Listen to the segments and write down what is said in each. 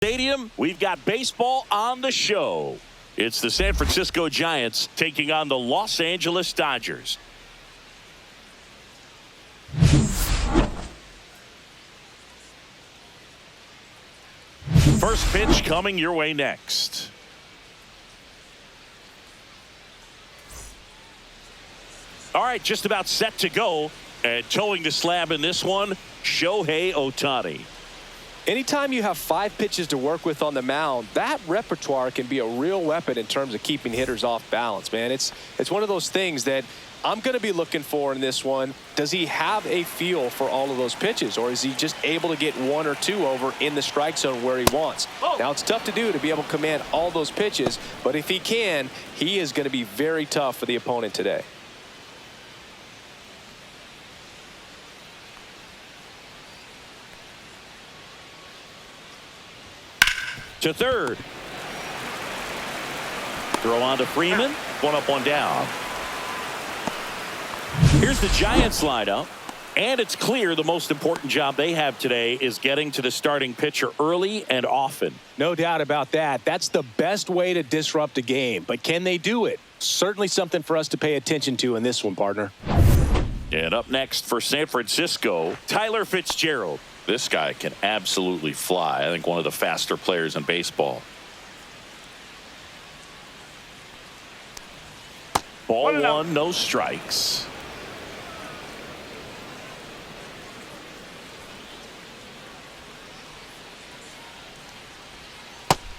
Stadium, we've got baseball on the show. It's the San Francisco Giants taking on the Los Angeles Dodgers. First pitch coming your way next. All right, just about set to go. And towing the slab in this one, Shohei Ohtani. Anytime you have 5 pitches to work with on the mound, that repertoire can be a real weapon in terms of keeping hitters off balance, man. It's one of those things that I'm going to be looking for in this one. Does he have a feel for all of those pitches, or is he just able to get 1 or 2 over in the strike zone where he wants? Now, it's tough to do to be able to command all those pitches, but if he can, he is going to be very tough for the opponent today. To third. Throw on to Freeman. 1 up, 1 down. Here's the Giants lineup. And it's clear the most important job they have today is getting to the starting pitcher early and often. No doubt about that. That's the best way to disrupt a game. But can they do it? Certainly something for us to pay attention to in this one, partner. And up next for San Francisco, Tyler Fitzgerald. This guy can absolutely fly. I think one of the faster players in baseball. Ball 1, no strikes.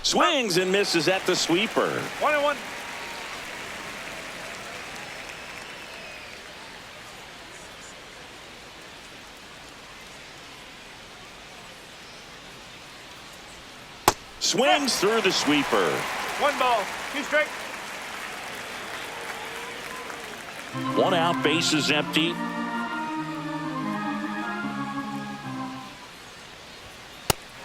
Swings and misses at the sweeper. 1-1. Swings through the sweeper. 1 ball, 2 strikes. 1 out, bases empty.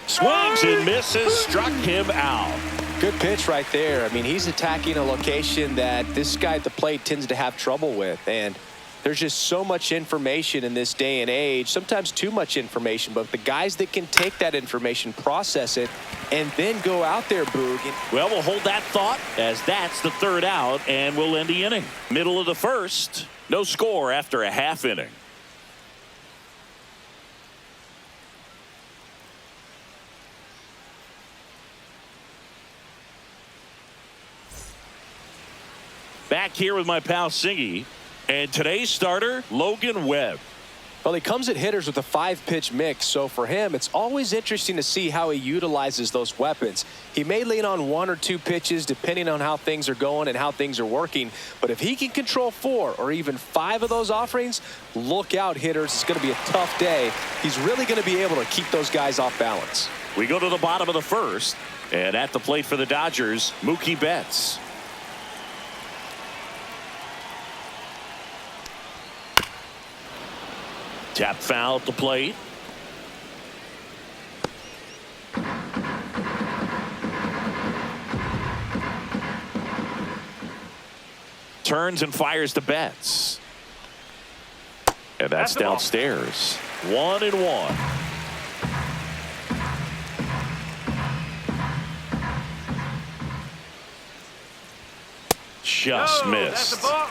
Swings and misses, struck him out. Good pitch right there. I mean, he's attacking a location that this guy at the plate tends to have trouble with, and there's just so much information in this day and age, sometimes too much information, but the guys that can take that information, process it, and then go out there, Boog. Well, we'll hold that thought as that's the 3rd out, and we'll end the inning. Middle of the 1st, no score after a half inning. Back here with my pal Singy. And today's starter, Logan Webb. Well, he comes at hitters with a 5-pitch mix, so for him, it's always interesting to see how he utilizes those weapons. He may lean on 1 or 2 pitches depending on how things are going and how things are working, but if he can control 4 or even 5 of those offerings, look out, hitters. It's going to be a tough day. He's really going to be able to keep those guys off balance. We go to the bottom of the 1st, and at the plate for the Dodgers, Mookie Betts. Tap foul at the plate. Turns and fires to Betts. And that's downstairs. 1-1. Just missed. That's a ball.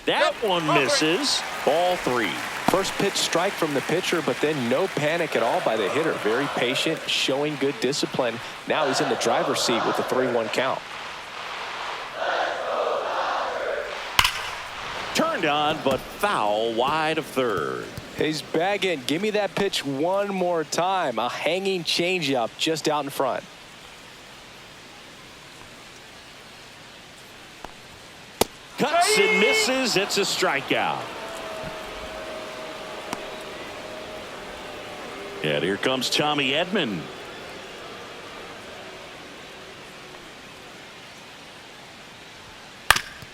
That one misses. Ball 3. First pitch strike from the pitcher, but then no panic at all by the hitter. Very patient, showing good discipline. Now he's in the driver's seat with the 3-1 count. Turned on, but foul wide of third. He's bagging. Give me that pitch one more time. A hanging changeup just out in front. Cuts and misses. It's a strikeout. And here comes Tommy Edman.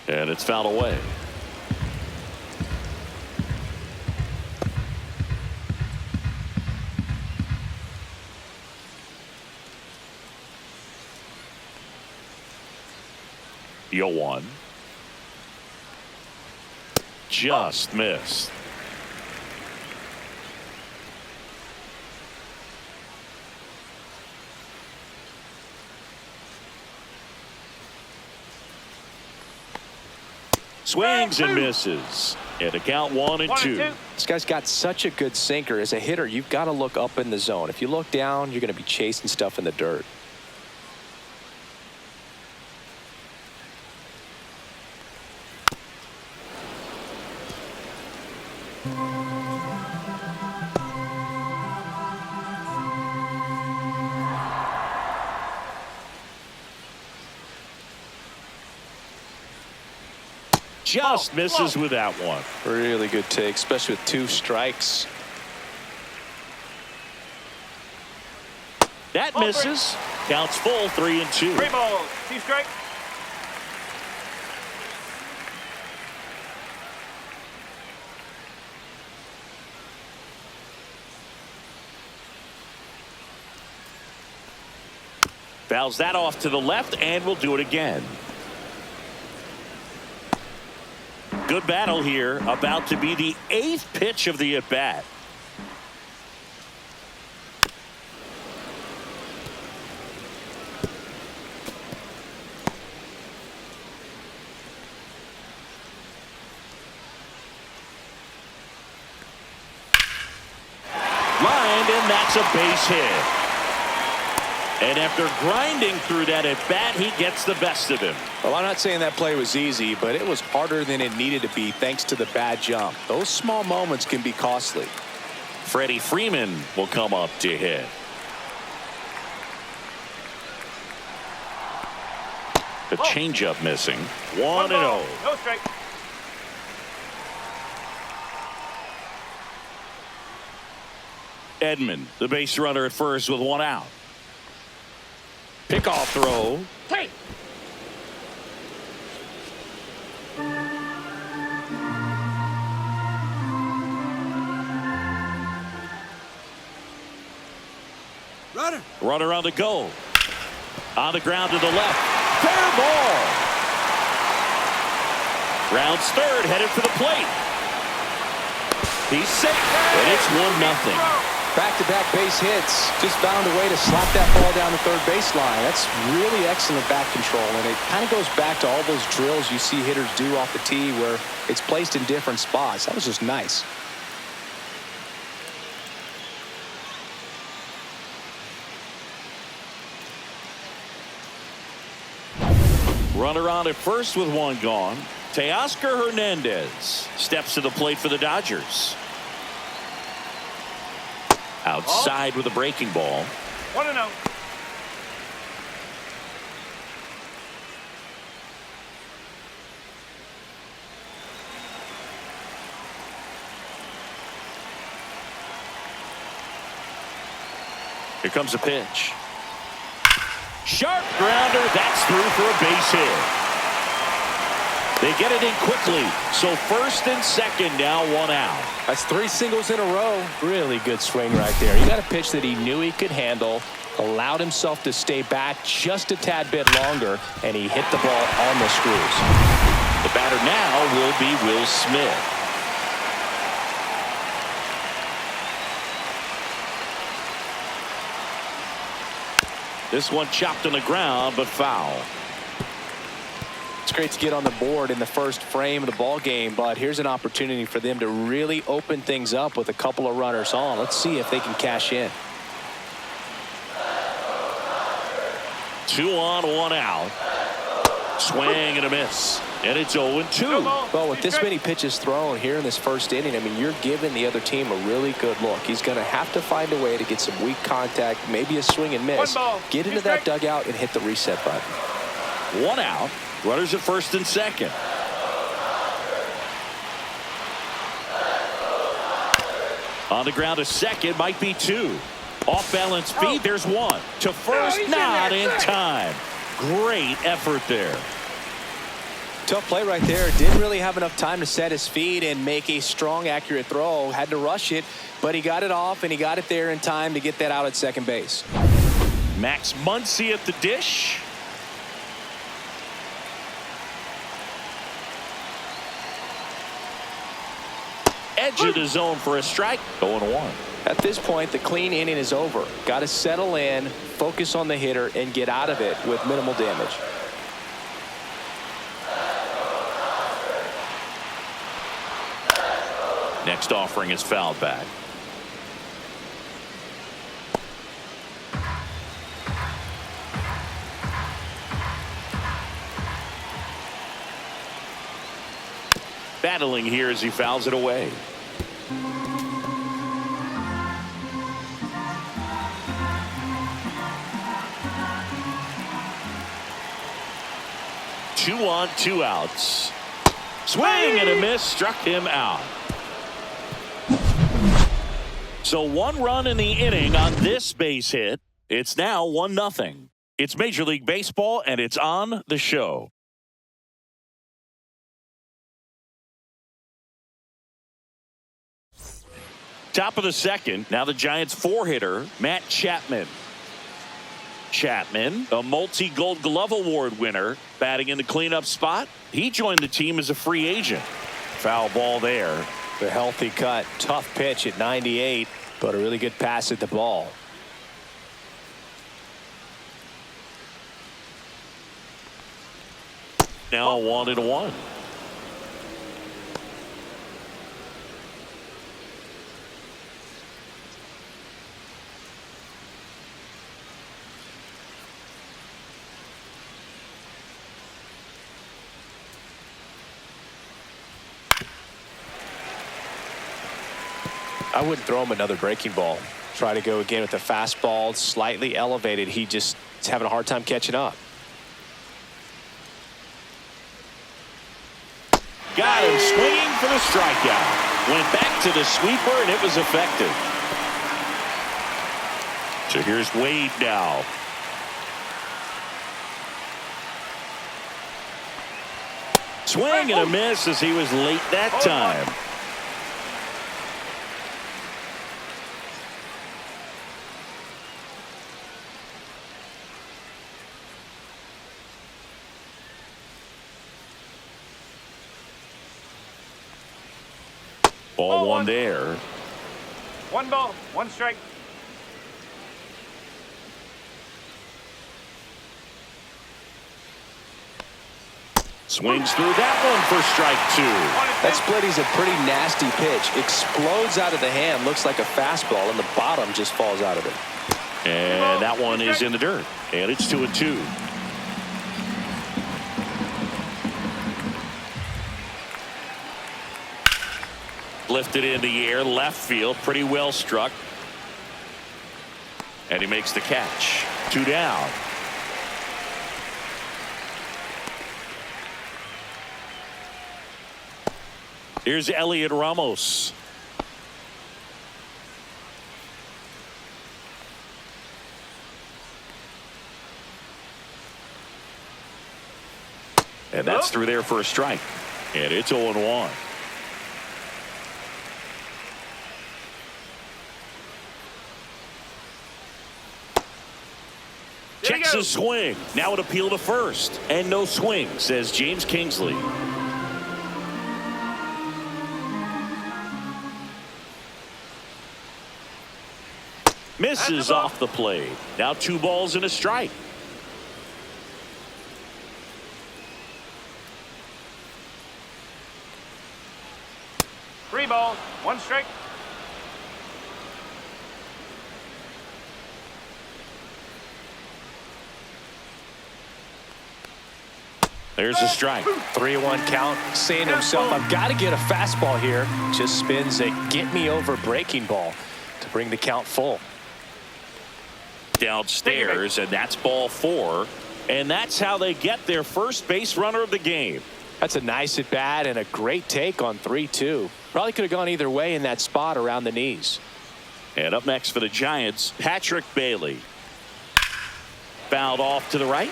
And it's fouled away. 0-1. Just missed. Swings and misses. And a count 1-2. This guy's got such a good sinker. As a hitter, you've got to look up in the zone. If you look down, you're going to be chasing stuff in the dirt. Just misses with that one. Really good take, especially with 2 strikes. That misses. Counts full, 3-2. 3 balls, 2 strikes. Fouls that off to the left, and we'll do it again. Good battle here, about to be the 8th pitch of the at-bat. Lined, and that's a base hit. And after grinding through that at-bat, he gets the best of him. Well, I'm not saying that play was easy, but it was harder than it needed to be thanks to the bad jump. Those small moments can be costly. Freddie Freeman will come up to hit. The changeup missing. 1-0. No strike. Edman, the base runner at first with 1 out. Pickoff throw. Hey. Runner on the go. On the ground to the left. Fair ball. Rounds third, headed for the plate. He's safe, and it's 1-0. Back-to-back base hits. Just found a way to slap that ball down the third baseline. That's really excellent bat control, and it kind of goes back to all those drills you see hitters do off the tee where it's placed in different spots. That was just nice. Runner on at first with 1 gone. Teoscar Hernandez steps to the plate for the Dodgers. Outside with a breaking ball. 1-0. Here comes a pitch. Sharp grounder. That's through for a base hit. They get it in quickly. So first and second, now 1 out. That's 3 singles in a row. Really good swing right there. He got a pitch that he knew he could handle, allowed himself to stay back just a tad bit longer, and he hit the ball on the screws. The batter now will be Will Smith. This one chopped on the ground, but foul. It's great to get on the board in the first frame of the ball game, but here's an opportunity for them to really open things up with a couple of runners on. Let's see if they can cash in. 2 on, 1 out. Swing and a miss. And it's 0-2. Well, with this many pitches thrown here in this first inning, I mean, you're giving the other team a really good look. He's going to have to find a way to get some weak contact, maybe a swing and miss, get into that dugout and hit the reset button. 1 out. Runners at first and second. On the ground to second, might be 2. Off balance feed, there's 1. To first, not in time. Great effort there. Tough play right there. Didn't really have enough time to set his feet and make a strong, accurate throw. Had to rush it, but he got it off, and he got it there in time to get that out at second base. Max Muncy at the dish. edge of the zone for a strike. 0-1. At this point, the clean inning is over. Got to settle in, focus on the hitter, and get out of it with minimal damage. Next offering is fouled back. Battling here as he fouls it away. Two on, two outs. Swing and a miss, struck him out. So 1 run in the inning on this base hit. It's now 1-0. It's Major League Baseball, and it's on the show. Top of the second. Now the Giants' 4-hitter, Matt Chapman. Chapman, a multi-Gold Glove Award winner, batting in the cleanup spot. He joined the team as a free agent. Foul ball there. The healthy cut. Tough pitch at 98, but a really good pass at the ball. Now 1-1. I wouldn't throw him another breaking ball. Try to go again with the fastball, slightly elevated. He just is having a hard time catching up. Got him swinging for the strikeout. Went back to the sweeper, and it was effective. So here's Wade now. Swing and a miss as he was late that time. Ball one there. 1 ball, 1 strike. Swings through that one for strike 2. That split is a pretty nasty pitch. Explodes out of the hand. Looks like a fastball, and the bottom just falls out of it. And that one is in the dirt. And it's 2-2. Lifted in the air, left field, pretty well struck. And he makes the catch. 2 down. Here's Elliot Ramos. And that's through there for a strike. And it's 0-1. Checks his swing. Now an appeal to first. And no swing, says James Kingsley. Misses off the plate. Now 2 balls and a strike. Three balls, 1 strike. There's a strike. 3-1 count. Saying to himself, I've got to get a fastball here. Just spins a get me over breaking ball to bring the count full. Downstairs, and that's ball 4. And that's how they get their first base runner of the game. That's a nice at bat and a great take on 3-2. Probably could have gone either way in that spot around the knees. And up next for the Giants, Patrick Bailey. Fouled off to the right.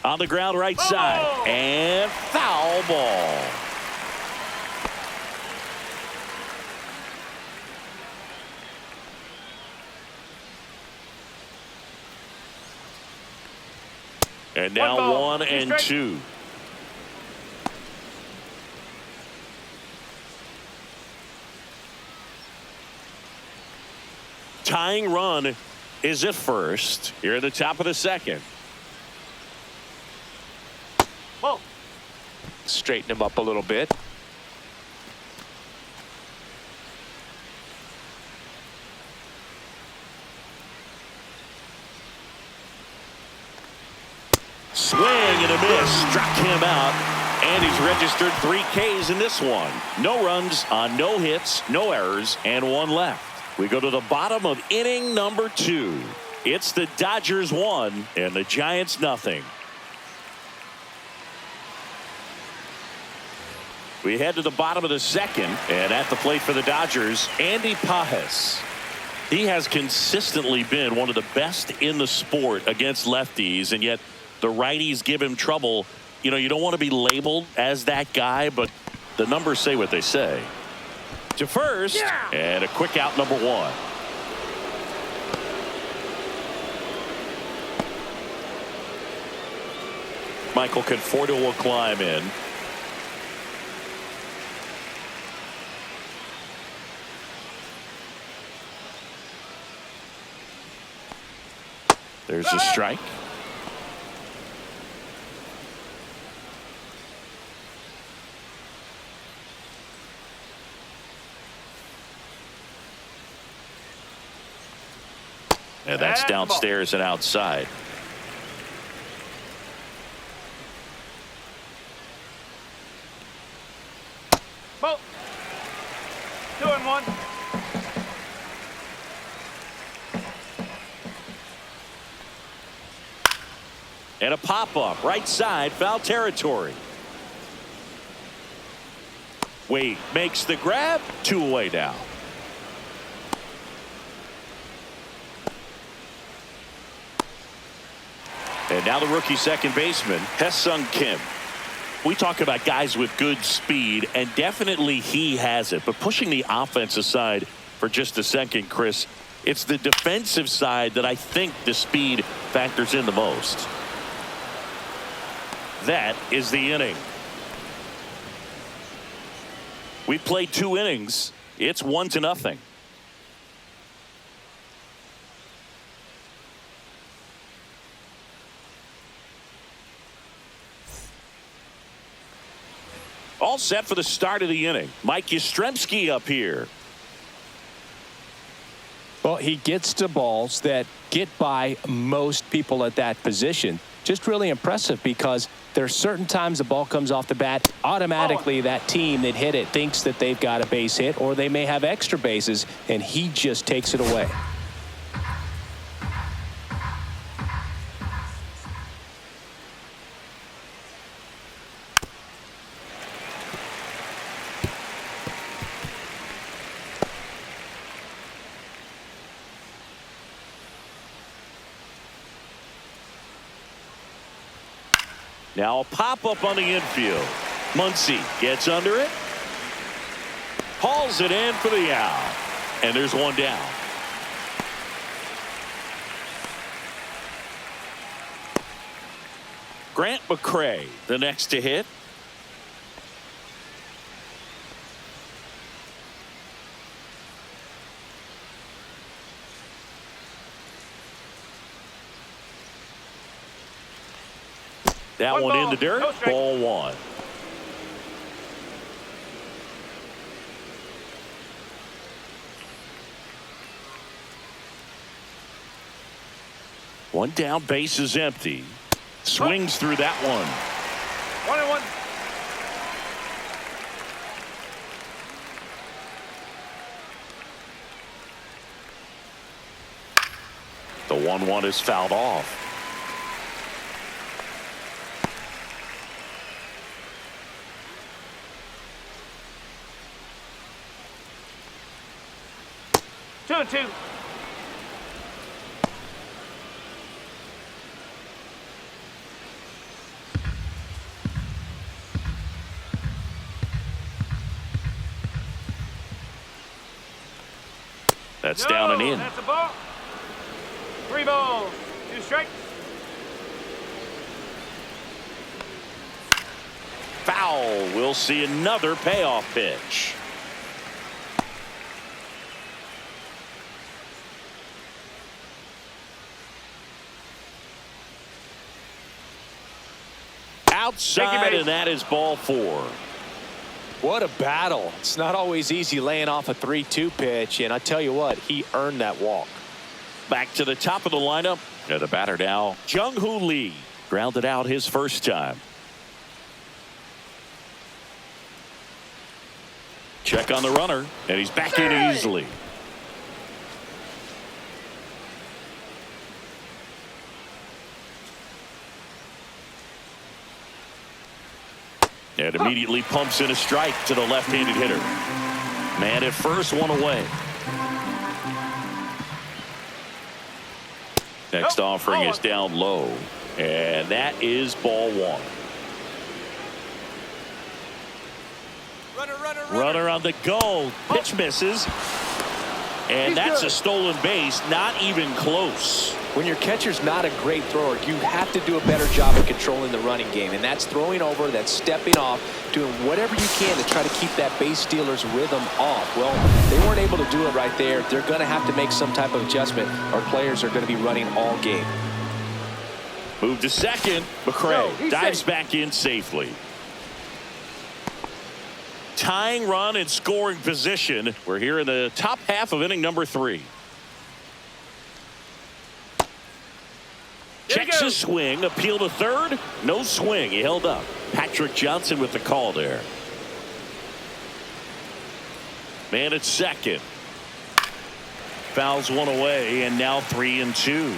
On the ground right side. And foul ball. And now 1-2. Tying run is at first here at the top of the second. Whoa. Straighten him up a little bit. Swing and a miss. Struck him out. And he's registered 3 Ks in this one. No runs on no hits, no errors, and 1 left. We go to the bottom of inning number 2. It's the Dodgers 1 and the Giants nothing. We head to the bottom of the second, and at the plate for the Dodgers, Andy Pages. He has consistently been one of the best in the sport against lefties, and yet the righties give him trouble. You know, you don't want to be labeled as that guy, but the numbers say what they say. To first, and a quick out, number 1. Michael Conforto will climb in. There's a strike. And that's downstairs and outside. Ball. 2-1. And a pop-up right side, foul territory. Wade makes the grab, 2 away now. And now the rookie second baseman, Hae-Sung Kim. We talk about guys with good speed, and definitely he has it. But pushing the offense aside for just a second, Chris, it's the defensive side that I think the speed factors in the most. That is the inning. We played 2 innings. It's 1-0. All set for the start of the inning. Mike Yastrzemski up here. Well, he gets to balls that get by most people at that position. Just really impressive because there are certain times the ball comes off the bat, automatically that team that hit it thinks that they've got a base hit, or they may have extra bases, and he just takes it away. Now a pop-up on the infield. Muncy gets under it. Hauls it in for the out. And there's 1 down. Grant McCray, the next to hit. That one in the dirt. Ball 1. One down, base is empty. Swings through that one. 1-1. The 1-1 is fouled off. 2-2. That's down and in. That's a ball. 3 balls, 2 strikes. foul. We'll see another payoff pitch. Outside, and that is ball 4. What a battle. It's not always easy laying off a 3-2 pitch, and I tell you what, he earned that walk. Back to the top of the lineup. And the batter now, Jung-Hoo Lee. Grounded out his first time. Check on the runner, and he's back in easily. And immediately pumps in a strike to the left-handed hitter. Man at first, one away. Next offering is down low, and that is ball 1. Runner on the go. Pitch misses. And that's a stolen base. Not even close. When your catcher's not a great thrower, you have to do a better job of controlling the running game. And that's throwing over, that's stepping off, doing whatever you can to try to keep that base stealer's rhythm off. Well, they weren't able to do it right there. They're going to have to make some type of adjustment. Our players are going to be running all game. Move to second. McCray dives back in safely. Tying run and scoring position. We're here in the top half of inning number 3. Checks his swing. Appeal to third. No swing. He held up. Patrick Johnson with the call there. Man at second. Fouls one away, and now 3-2.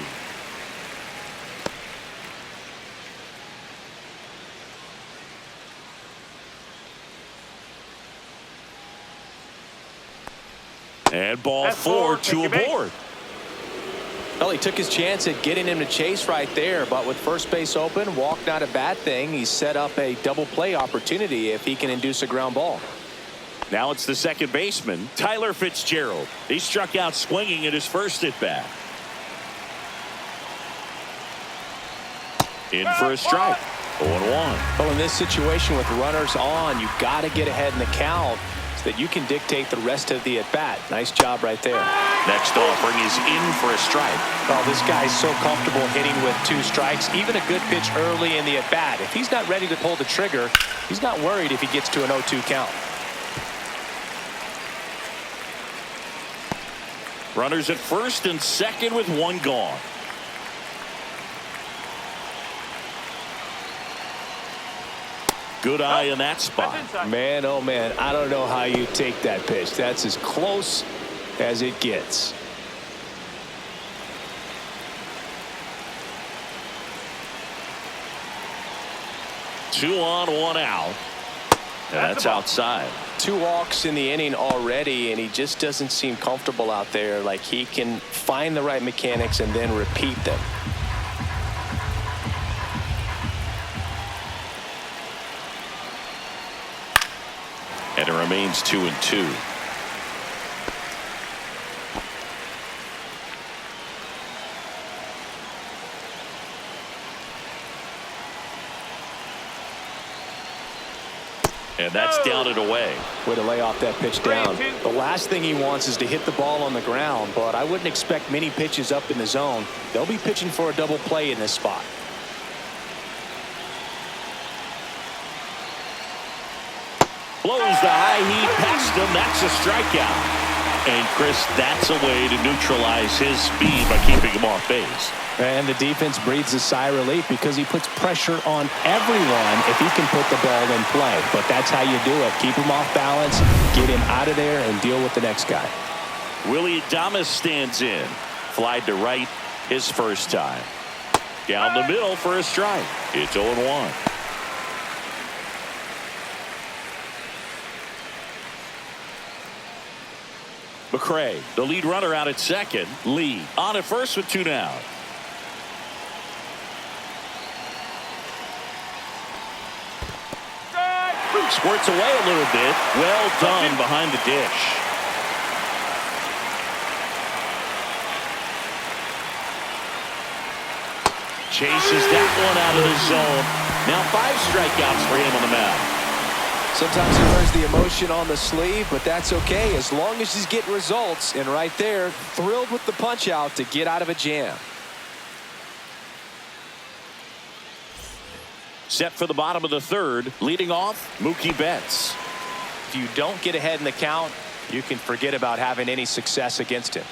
And ball 4 to aboard. Well, he took his chance at getting him to chase right there, but with first base open, walk not a bad thing. He set up a double play opportunity if he can induce a ground ball. Now it's the second baseman, Tyler Fitzgerald. He struck out swinging at his first at bat. In for a strike. 0-1. Well, in this situation with runners on, you got to get ahead in the count so that you can dictate the rest of the at bat. Nice job right there. Next offering is in for a strike. Oh, this guy's so comfortable hitting with 2 strikes. Even a good pitch early in the at bat. If he's not ready to pull the trigger, he's not worried if he gets to an 0-2 count. Runners at first and second with 1 gone. Good eye in that spot. Man, oh man, I don't know how you take that pitch. That's as close as it gets. Two on, 1 out. And that's outside. 2 walks in the inning already, and he just doesn't seem comfortable out there. Like he can find the right mechanics and then repeat them. And it remains 2-2. And that's down and away. Way to lay off that pitch down. The last thing he wants is to hit the ball on the ground, but I wouldn't expect many pitches up in the zone. They'll be pitching for a double play in this spot. Blows the high heat past him. That's a strikeout. And Chris, that's a way to neutralize his speed by keeping him off base. And the defense breathes a sigh of relief because he puts pressure on everyone if he can put the ball in play. But that's how you do it. Keep him off balance, get him out of there, and deal with the next guy. Willie Adames stands in. Flied to right his first time. Down the middle for a strike. It's 0-1. McCray, the lead runner out at second. Lee on at first with 2 down. Squirts away a little bit. Well done behind the dish. Chases that one out of the zone. Now 5 strikeouts for him on the mound. Sometimes he wears the emotion on the sleeve, but that's okay as long as he's getting results. And right there, thrilled with the punch out to get out of a jam. Set for the bottom of the third, leading off Mookie Betts. If you don't get ahead in the count, you can forget about having any success against him.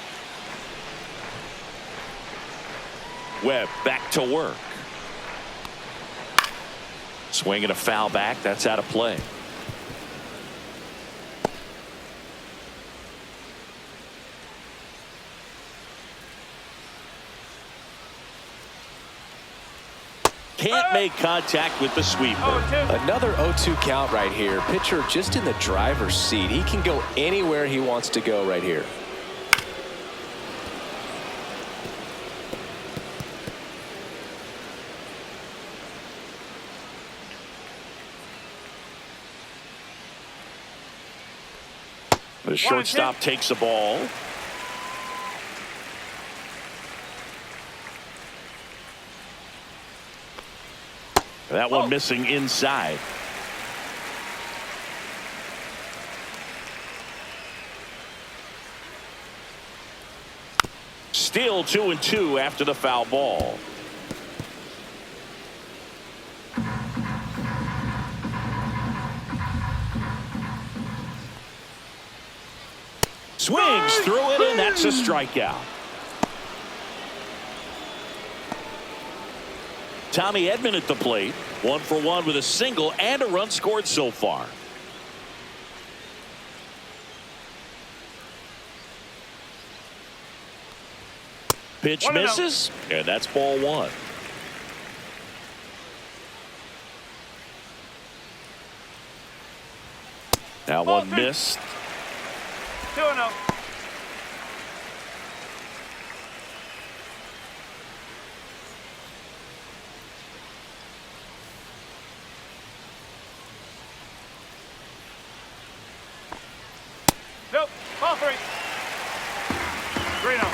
Webb back to work. Swing and a foul back. That's out of play. Can't make contact with the sweeper. Another 0-2 count right here. Pitcher just in the driver's seat. He can go anywhere he wants to go right here. The shortstop takes the ball. That one missing inside. Still 2-2 after the foul ball. Swings through it, and that's a strikeout. Tommy Edman at the plate, 1 for 1 with a single and a run scored so far. Pitch misses, and that's ball 1. Now one missed. 2-0. Nope. Ball 3. 3-0.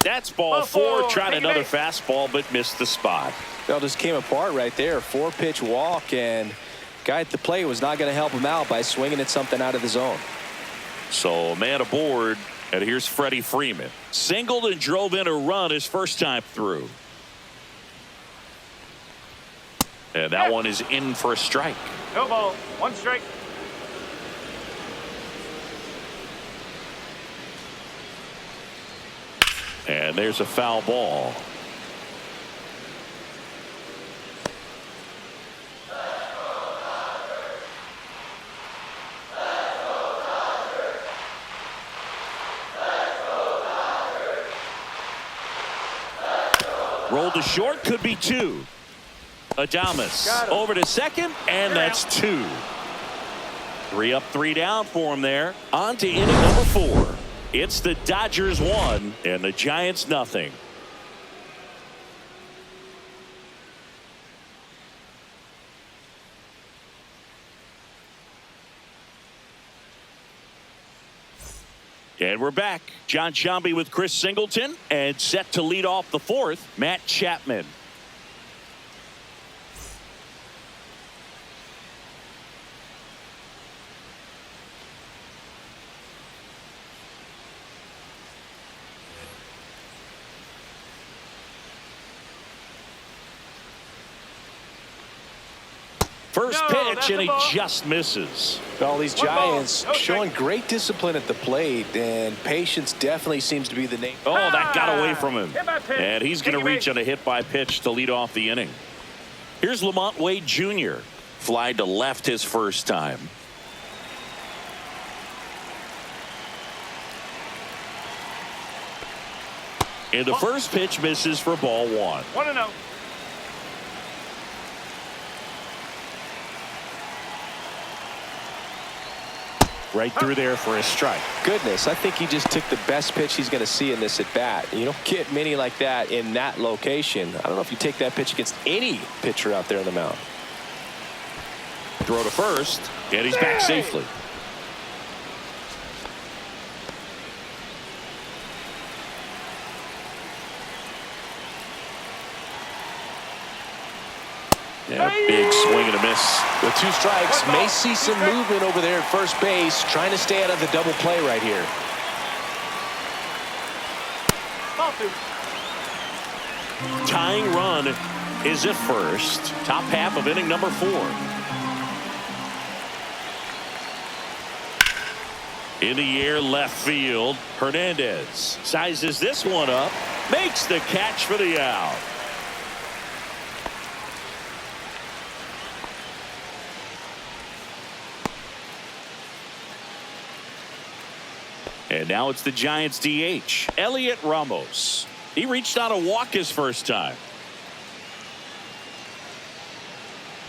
That's ball 4. Tried another fastball, but missed the spot. Well, just came apart right there. 4-pitch walk, and guy at the plate was not going to help him out by swinging at something out of the zone. So man aboard, and here's Freddie Freeman. Singled and drove in a run his first time through. And that one is in for a strike. No ball. 1 strike. And there's a foul ball. Rolled to short, could be 2. Adames over to second, and that's 2. 3 up, 3 down for him there. On to inning number 4. It's the Dodgers 1 and the Giants nothing. And we're back. John Sciambi with Chris Singleton, and set to lead off the 4th, Matt Chapman. First pitch, and he just misses. Well, these Giants showing great discipline at the plate, and patience definitely seems to be the name. Oh, that got away from him. And he's going to reach on a hit by pitch to lead off the inning. Here's Lamont Wade Jr. Fly to left his first time. And the first pitch misses for ball 1. 1-0. Right through there for a strike. Goodness, I think he just took the best pitch he's going to see in this at bat. You don't get many like that in that location. I don't know if you take that pitch against any pitcher out there on the mound. Throw to first, and he's back safely. Yeah, big swing and a miss. With 2 strikes, may see some movement over there at first base, trying to stay out of the double play right here. Ball 2. Tying run is at first. Top half of inning number 4. In the air, left field. Hernandez sizes this one up, makes the catch for the out. And now it's the Giants DH, Elliot Ramos. He reached out a walk his first time.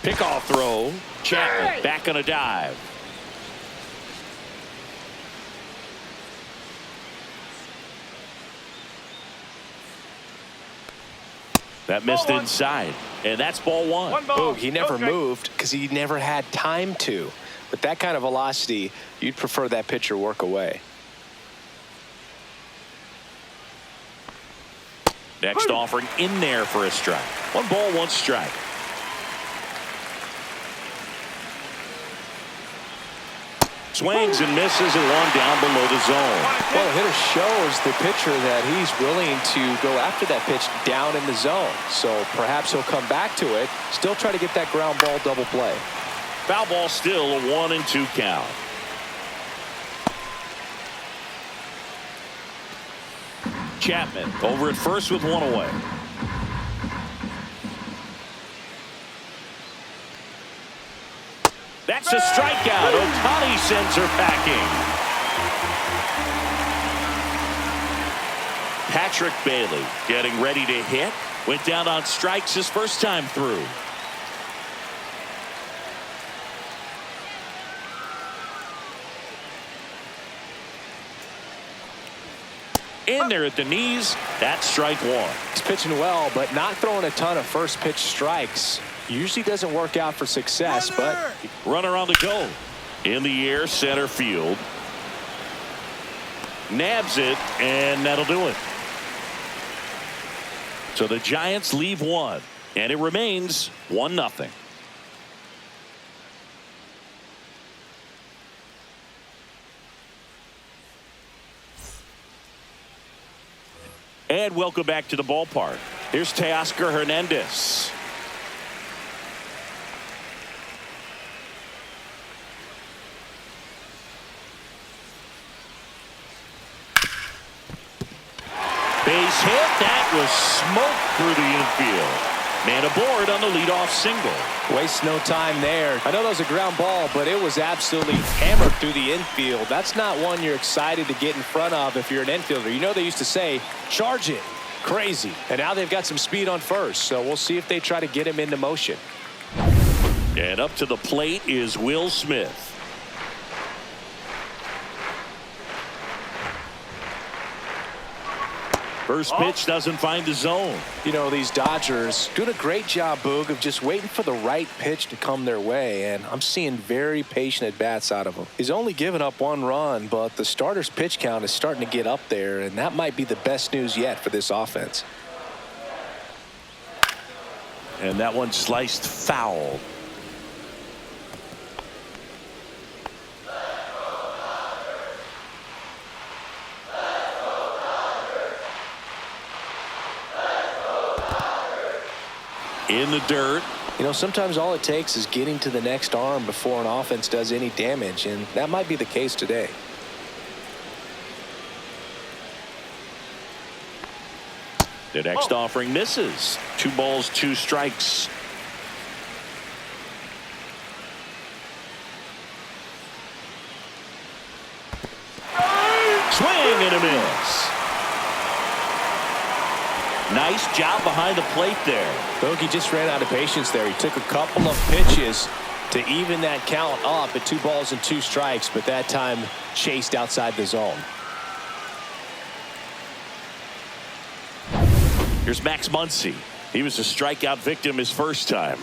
Pickoff throw. Chapman back on a dive. That missed inside, and that's ball 1. Oh, he never moved because he never had time to. With that kind of velocity, you'd prefer that pitcher work away. Next offering in there for a strike. 1 ball, 1 strike. Swings and misses and 1 down below the zone. Well, the hitter shows the pitcher that he's willing to go after that pitch down in the zone. So perhaps he'll come back to it, still try to get that ground ball double play. Foul ball still, a 1-2 count. Chapman over at first with 1 away. That's a strikeout. Ohtani sends her packing. Patrick Bailey getting ready to hit. Went down on strikes his first time through. In there at the knees. That's strike 1. He's pitching well, but not throwing a ton of first pitch strikes. Usually doesn't work out for success, but runner on the go. In the air, center field. Nabs it, and that'll do it. So the Giants leave 1, and it remains 1-0. And welcome back to the ballpark. Here's Teoscar Hernandez. Base hit. That was smoke through the infield. Man aboard on the leadoff single. Waste no time there. I know that was a ground ball, but it was absolutely hammered through the infield. That's not one you're excited to get in front of if you're an infielder. You know they used to say, charge it. Crazy. And now they've got some speed on first, so we'll see if they try to get him into motion. And up to the plate is Will Smith. First pitch doesn't find the zone. You know, these Dodgers doing a great job, Boog, of just waiting for the right pitch to come their way, and I'm seeing very patient at-bats out of him. He's only given up 1 run, but the starter's pitch count is starting to get up there, and that might be the best news yet for this offense. And that one sliced foul. In the dirt. You know, sometimes all it takes is getting to the next arm before an offense does any damage, and that might be the case today. The next offering misses. 2 balls, 2 strikes. Swing and a miss. Nice job behind the plate there. Bogey just ran out of patience there. He took a couple of pitches to even that count up at 2 balls and 2 strikes, but that time chased outside the zone. Here's Max Muncy. He was a strikeout victim his first time.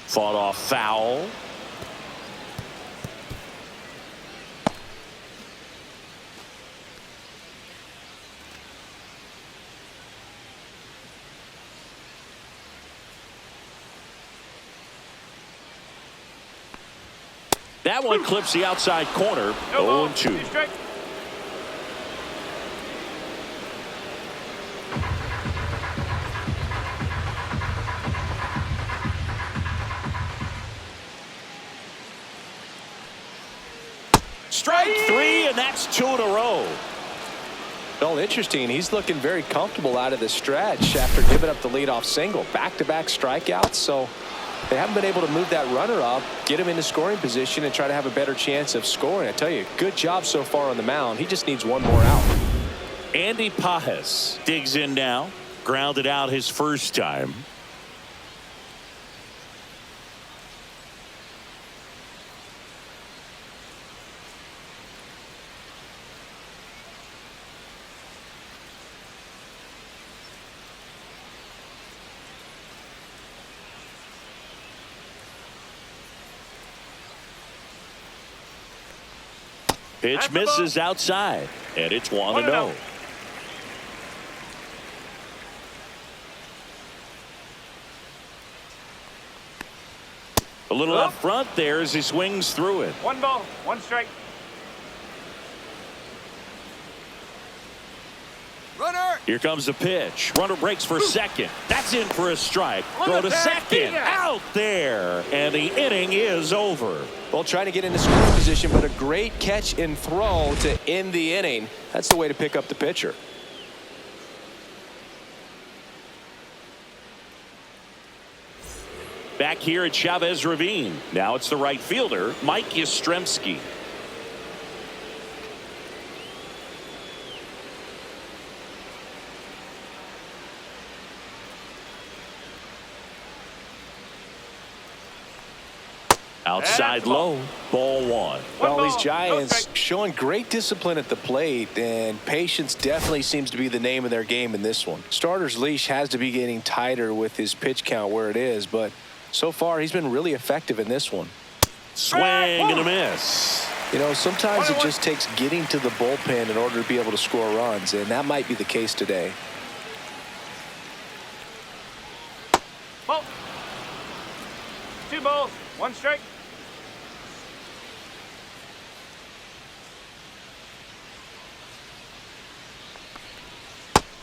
Fought off foul. That one clips the outside corner. 0-2. Strike three, and that's 2 in a row. Well, interesting. He's looking very comfortable out of the stretch after giving up the leadoff single. Back-to-back strikeouts, so they haven't been able to move that runner up, get him into scoring position, and try to have a better chance of scoring. I tell you, good job so far on the mound. He just needs one more out. Andy Pajes digs in now. Grounded out his first time. Pitch misses outside, and it's 1-0. A little up front there as he swings through it. 1 ball, 1 strike. Runner. Here comes the pitch. Runner breaks for second. That's in for a strike. Throw to second. Out there. And the inning is over. Well, trying to get into scoring position, but a great catch and throw to end the inning. That's the way to pick up the pitcher. Back here at Chavez Ravine. Now it's the right fielder, Mike Yastrzemski. Outside low, ball 1. Well, these Giants showing great discipline at the plate, and patience definitely seems to be the name of their game in this one. Starter's leash has to be getting tighter with his pitch count where it is, but so far he's been really effective in this one. Swing and a miss. You know, sometimes it just takes getting to the bullpen in order to be able to score runs, and that might be the case today. Ball. 2 balls, 1 strike.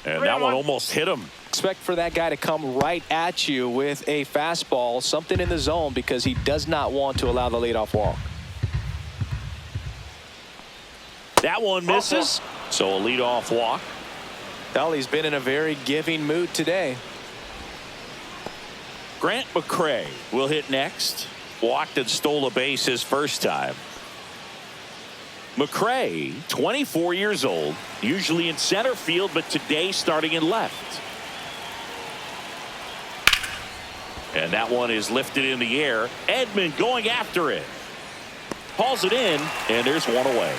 And that one almost hit him. Expect for that guy to come right at you with a fastball, something in the zone, because he does not want to allow the leadoff walk. That one misses. So a leadoff walk. Well, he's been in a very giving mood today. Grant McCray will hit next. Walked and stole a base his first time. McCray, 24 years old, usually in center field, but today starting in left. And that one is lifted in the air. Edman going after it. Hauls it in, and there's one away.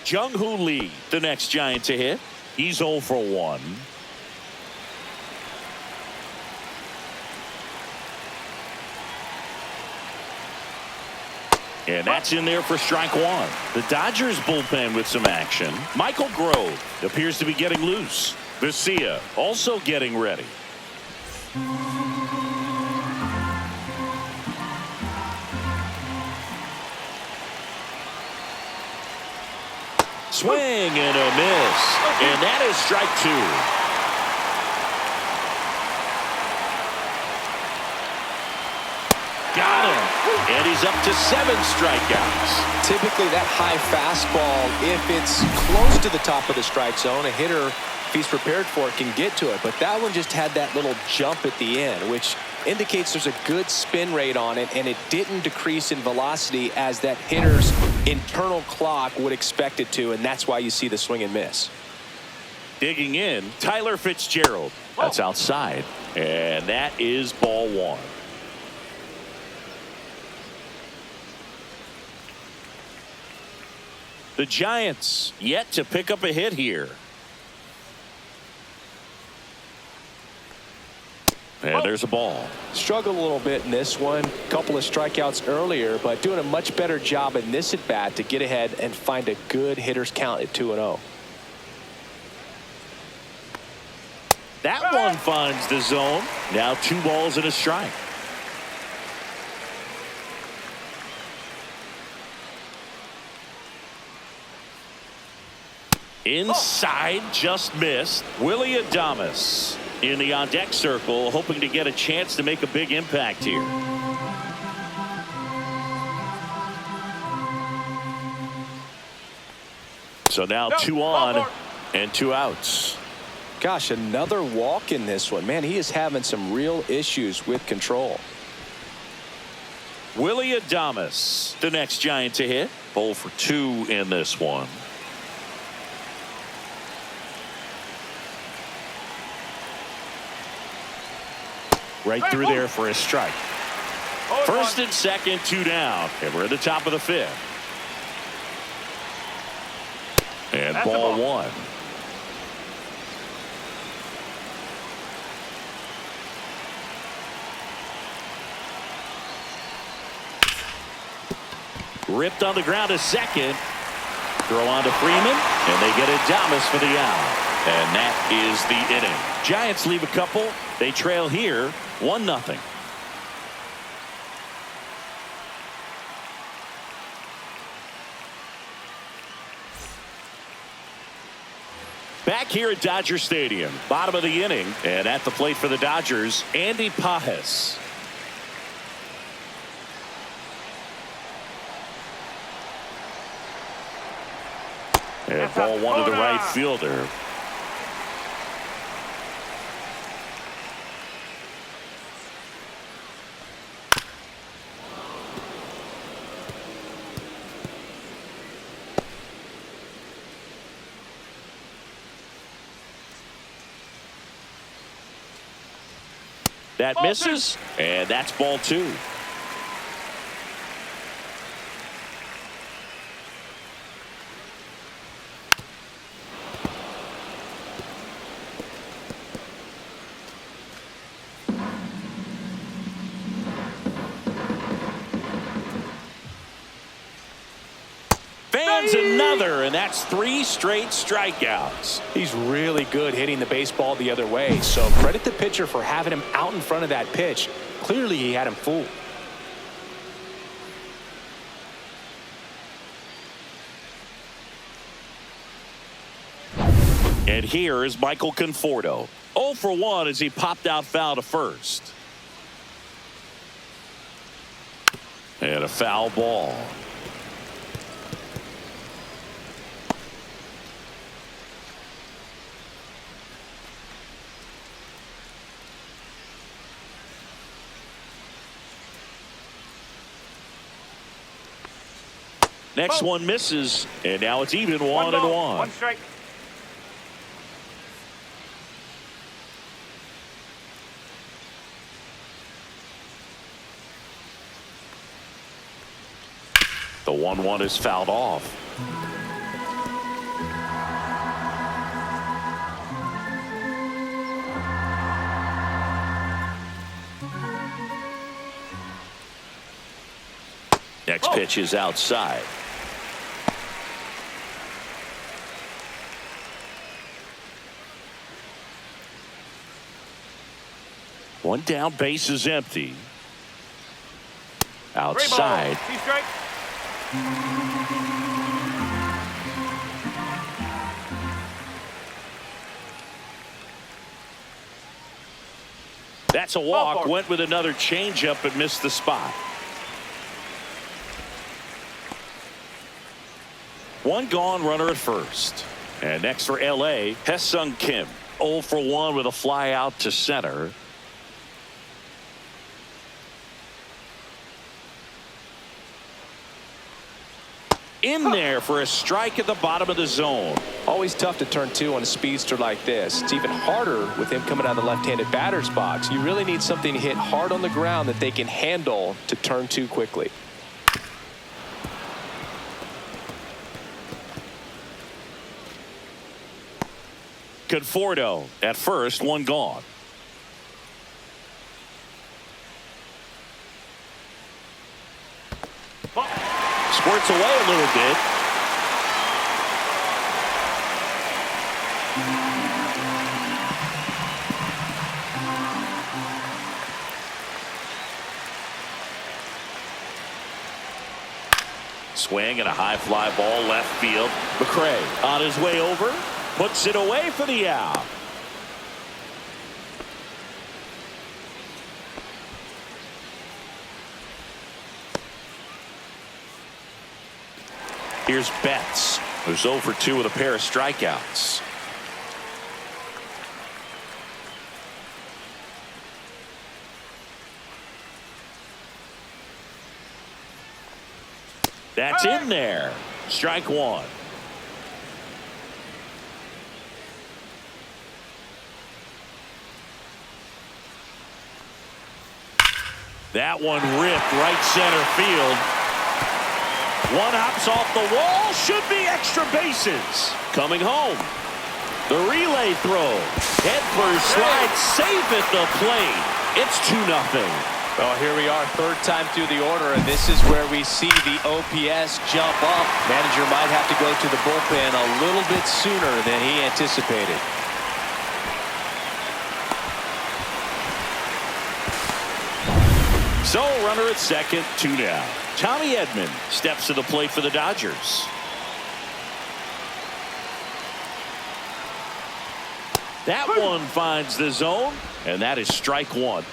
Jung-Hoo Lee, the next Giant to hit. He's 0 for 1. And that's in there for strike 1. The Dodgers bullpen with some action. Michael Grove appears to be getting loose. Vesia also getting ready. Swing and a miss. And that is strike 2. Got him. And he's up to 7 strikeouts. Typically that high fastball, if it's close to the top of the strike zone, a hitter, if he's prepared for it, can get to it. But that one just had that little jump at the end, which indicates there's a good spin rate on it, and it didn't decrease in velocity as that hitter's internal clock would expect it to, and that's why you see the swing and miss. Digging in, Tyler Fitzgerald. That's outside. And that is ball 1. The Giants yet to pick up a hit here. And there's a ball. Struggled a little bit in this one. Couple of strikeouts earlier, but doing a much better job in this at bat to get ahead and find a good hitter's count at 2-0. That one finds the zone. Now 2 balls and a strike. Inside, just missed. Willie Adames in the on-deck circle, hoping to get a chance to make a big impact here. So now 2 on and 2 outs. Gosh, another walk in this one. Man, he is having some real issues with control. Willie Adames, the next Giant to hit. 0 for 2 in this one. Right through there for a strike. First and second, 2 down. And we're at the top of the 5th. And ball 1. Ripped on the ground to second. Throw on to Freeman, and they get Adames for the out. And that is the inning. Giants leave a couple. They trail here 1-0. Back here at Dodger Stadium, bottom of the inning, and at the plate for the Dodgers, Andy Pajes. And ball 1 to the right fielder. That misses, and that's ball 2. Fans another, and that's 3 straight strikeouts. He's really good hitting the baseball the other way, so credit the pitcher for having him out in front of that pitch. Clearly he had him fooled. And here is Michael Conforto. 0 for 1 as he popped out foul to first. And a foul ball. Next one misses, and now it's even 1 and 1. 1 strike. The 1-1 is fouled off. Next pitch is outside. One down, base is empty. Outside. Strike. That's a walk. Went with another changeup but missed the spot. One gone, runner at first. And next for LA, Hesung Kim. 0 for 1 with a fly out to center. In there for a strike at the bottom of the zone. Always tough to turn 2 on a speedster like this. It's even harder with him coming out of the left-handed batter's box. You really need something to hit hard on the ground that they can handle to turn 2 quickly. Conforto at first, one gone. Squirts away a little bit. Swing and a high fly ball left field. McRae on his way over, puts it away for the out. Here's Betts, who's 0 for 2 with a pair of strikeouts. That's in there. Strike one. That one ripped right center field. One hops off the wall. Should be extra bases. Coming home. The relay throw. Head first slide safe at the plate. It's 2-0. Well, here we are, third time through the order, and this is where we see the OPS jump up. Manager might have to go to the bullpen a little bit sooner than he anticipated. So, runner at second, 2 down. Tommy Edman steps to the plate for the Dodgers. That one finds the zone, and that is strike one.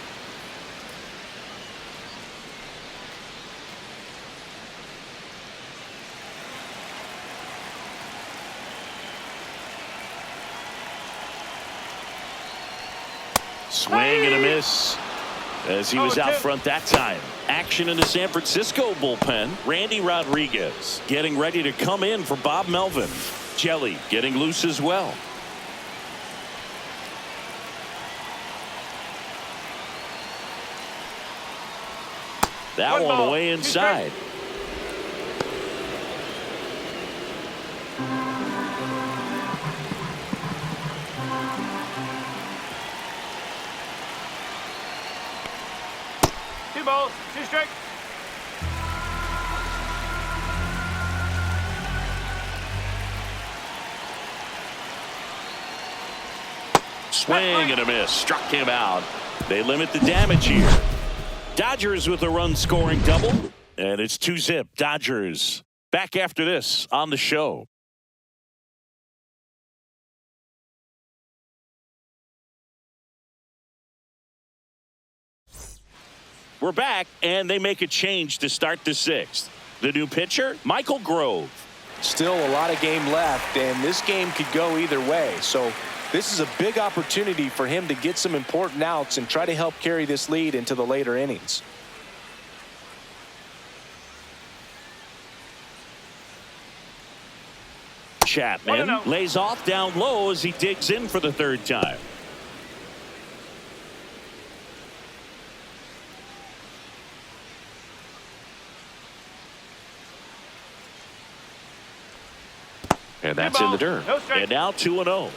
Swing and a miss as he was out front that time. Action in the San Francisco bullpen. Randy Rodriguez getting ready to come in for Bob Melvin. Jelly getting loose as well. That one away inside. Balls, 2 strikes. Swing and a miss. Struck him out. They limit the damage here. Dodgers with a run-scoring double. And it's 2-0 Dodgers. Back after this on the show. We're back, and they make a change to start the 6th. The new pitcher, Michael Grove. Still a lot of game left, and this game could go either way. So this is a big opportunity for him to get some important outs and try to help carry this lead into the later innings. Chapman lays off down low as he digs in for the 3rd time. And that's in the dirt. And now 2-0.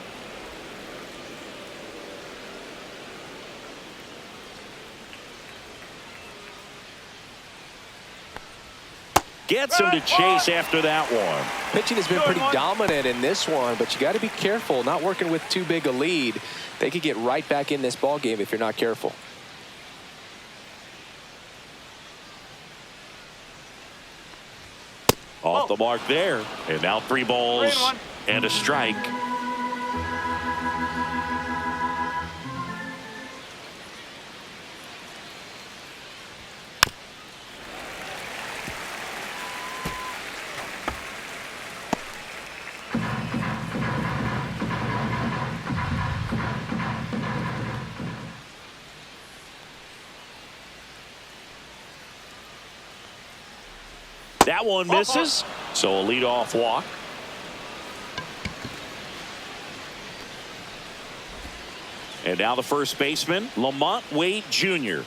Gets him to chase after that one. Pitching has been pretty dominant in this one, but you got to be careful not working with too big a lead. They could get right back in this ball game if you're not careful. Off the mark there. And now 3 balls and a strike. That one misses. So a leadoff walk. And now the first baseman, Lamont Wade Jr.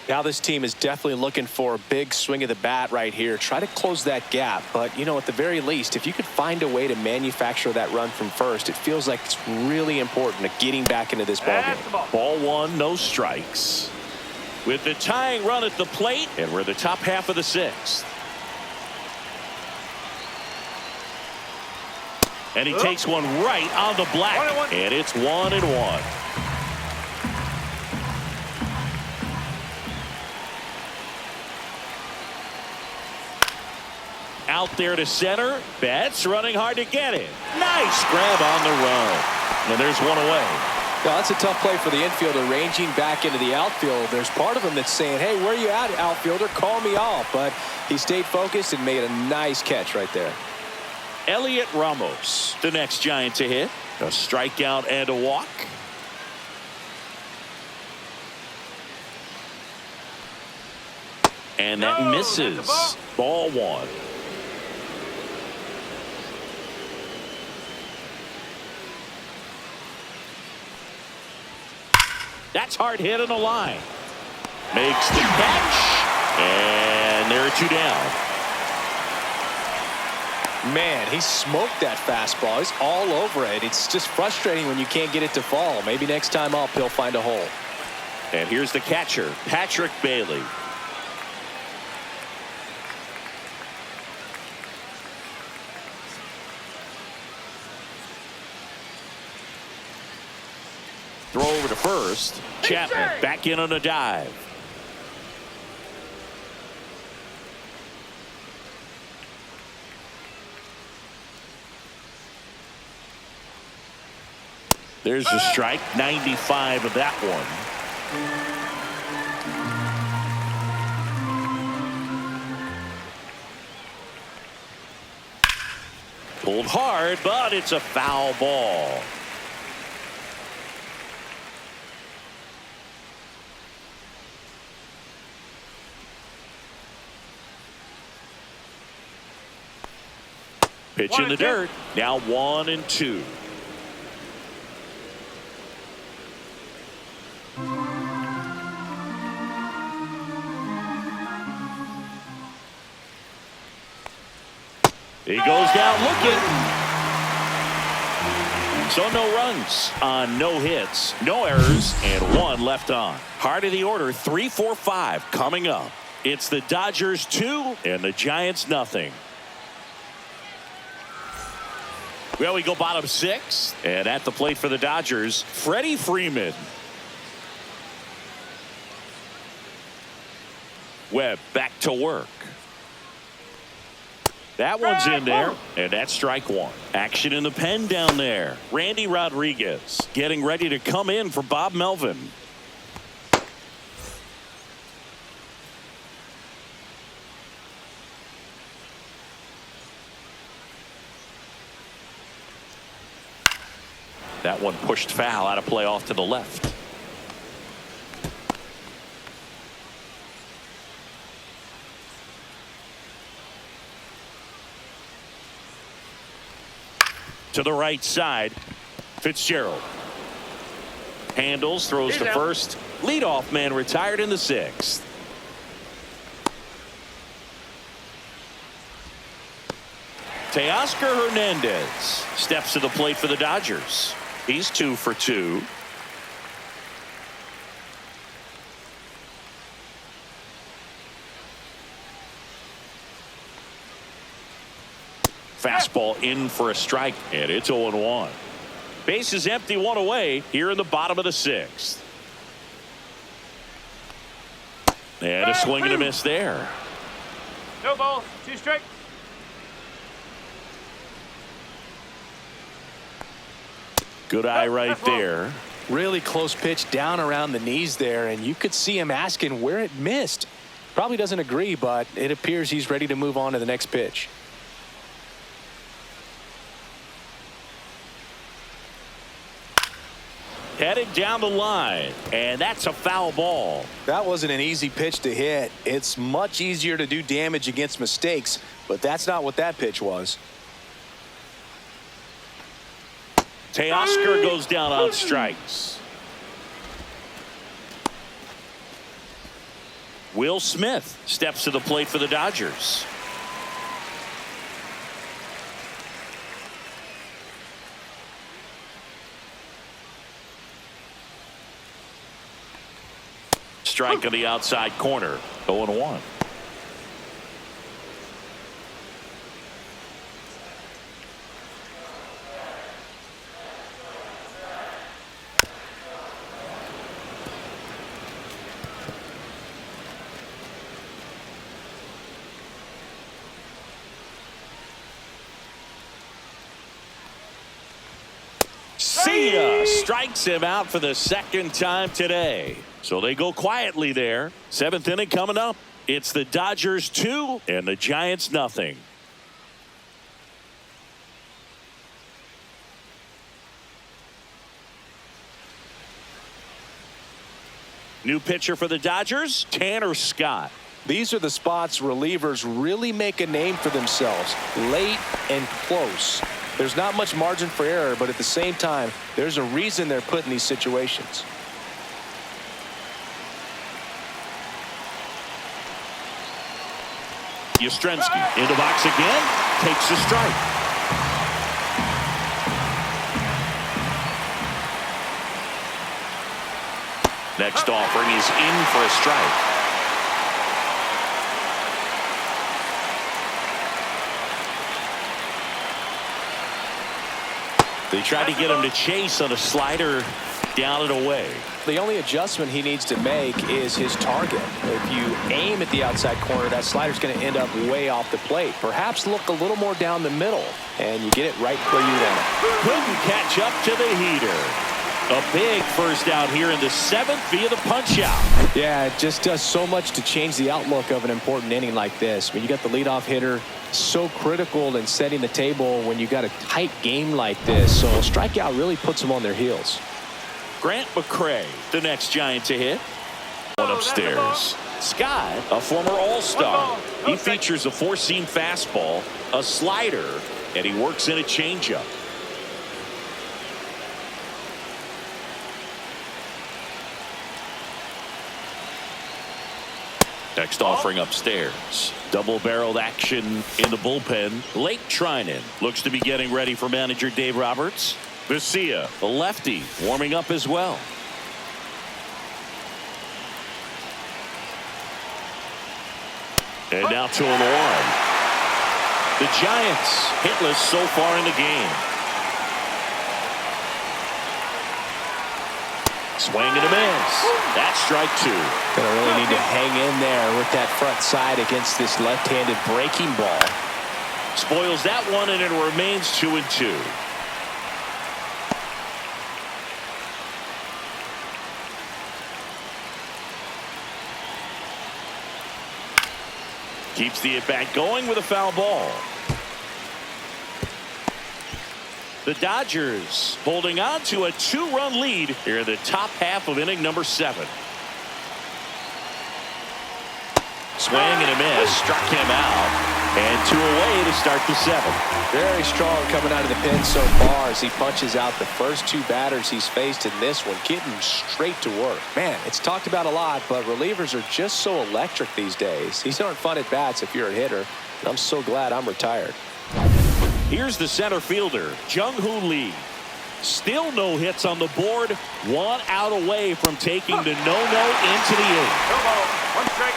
Now this team is definitely looking for a big swing of the bat right here. Try to close that gap. But, you know, at the very least, if you could find a way to manufacture that run from first, it feels like it's really important to getting back into this ball game. Ball 1, no strikes. With the tying run at the plate, and we're the top half of the 6th. And he takes one right on the black. And it's 1-1. Out there to center. Betts running hard to get it. Nice grab on the run. And there's one away. Now, that's a tough play for the infielder, ranging back into the outfield. There's part of him that's saying, hey, where you at, outfielder? Call me off. But he stayed focused and made a nice catch right there. Elliot Ramos, the next Giant to hit. A strikeout and a walk. And that misses. Ball one. That's hard hit on the line. Makes the catch. And there are two down. Man, he smoked that fastball. He's all over it. It's just frustrating when you can't get it to fall. Maybe next time up he'll find a hole. And here's the catcher, Patrick Bailey. Throw over to first. Chapman back in on a dive. There's a strike. 95 of that one. Pulled hard, but it's a foul ball. Pitch in the dirt. Now 1-2. He goes down looking. So no runs on no hits, no errors, and one left on. Heart of the order, 3, 4, 5 coming up. It's the Dodgers 2 and the Giants nothing. Well, we go bottom 6, and at the plate for the Dodgers, Freddie Freeman. Webb back to work. That one's in there, and that's strike one. Action in the pen down there. Randy Rodriguez getting ready to come in for Bob Melvin. That one pushed foul, out of play off to the left. To the right side, Fitzgerald handles, throws to first. Leadoff man retired in the 6th. Teoscar Hernandez steps to the plate for the Dodgers. He's 2 for 2. Fastball in for a strike, and it's 0-1. Base is empty, one away here in the bottom of the 6th. And a swing and a miss there. No ball, 2 strikes. Good eye right there. Really close pitch down around the knees there, and you could see him asking where it missed. Probably doesn't agree, but it appears he's ready to move on to the next pitch. Headed down the line, and that's a foul ball. That wasn't an easy pitch to hit. It's much easier to do damage against mistakes, but that's not what that pitch was. Teoscar goes down on strikes. Will Smith steps to the plate for the Dodgers. Strike on the outside corner. 0-1. See ya. Strikes him out for the second time today. So they go quietly there. Seventh inning coming up. It's the Dodgers 2 and the Giants nothing. New pitcher for the Dodgers, Tanner Scott. These are the spots relievers really make a name for themselves, late and close. There's not much margin for error, but at the same time, there's a reason they're put in these situations. Yastrzemski in the box again, takes a strike. Next offering is in for a strike. They tried to get him to chase on a slider down and away. The only adjustment he needs to make is his target. If you aim at the outside corner, that slider's going to end up way off the plate. Perhaps look a little more down the middle, and you get it right where you want it. Couldn't catch up to the heater. A big first out here in the seventh via the punch out. Yeah, it just does so much to change the outlook of an important inning like this. When you got the leadoff hitter, so critical in setting the table when you got a tight game like this. So a strikeout really puts them on their heels. Grant McCray, the next Giant to hit. One upstairs. Scott, a former All-Star. He features a four-seam fastball, a slider, and he works in a changeup. Next offering upstairs. Double-barreled action in the bullpen. Lake Trinan looks to be getting ready for manager Dave Roberts. Vesia, the lefty, warming up as well. And now to an on. The Giants hitless so far in the game. Swing and a miss. That's strike two. Gonna really need to hang in there with that front side against this left-handed breaking ball. Spoils that one, and it remains 2-2. Keeps the at-bat going with a foul ball. The Dodgers holding on to a two-run lead here in the top half of inning number 7. Swing and a miss, struck him out, and 2 away to start the 7th. Very strong coming out of the pen so far as he punches out the first 2 batters he's faced in this one, getting straight to work. Man, it's talked about a lot, but relievers are just so electric these days. These aren't fun at bats if you're a hitter, and I'm so glad I'm retired. Here's the center fielder, Jung-Hoo Lee. Still no hits on the board. 1 out away from taking the no-no into the 8th. No ball. 1 strike.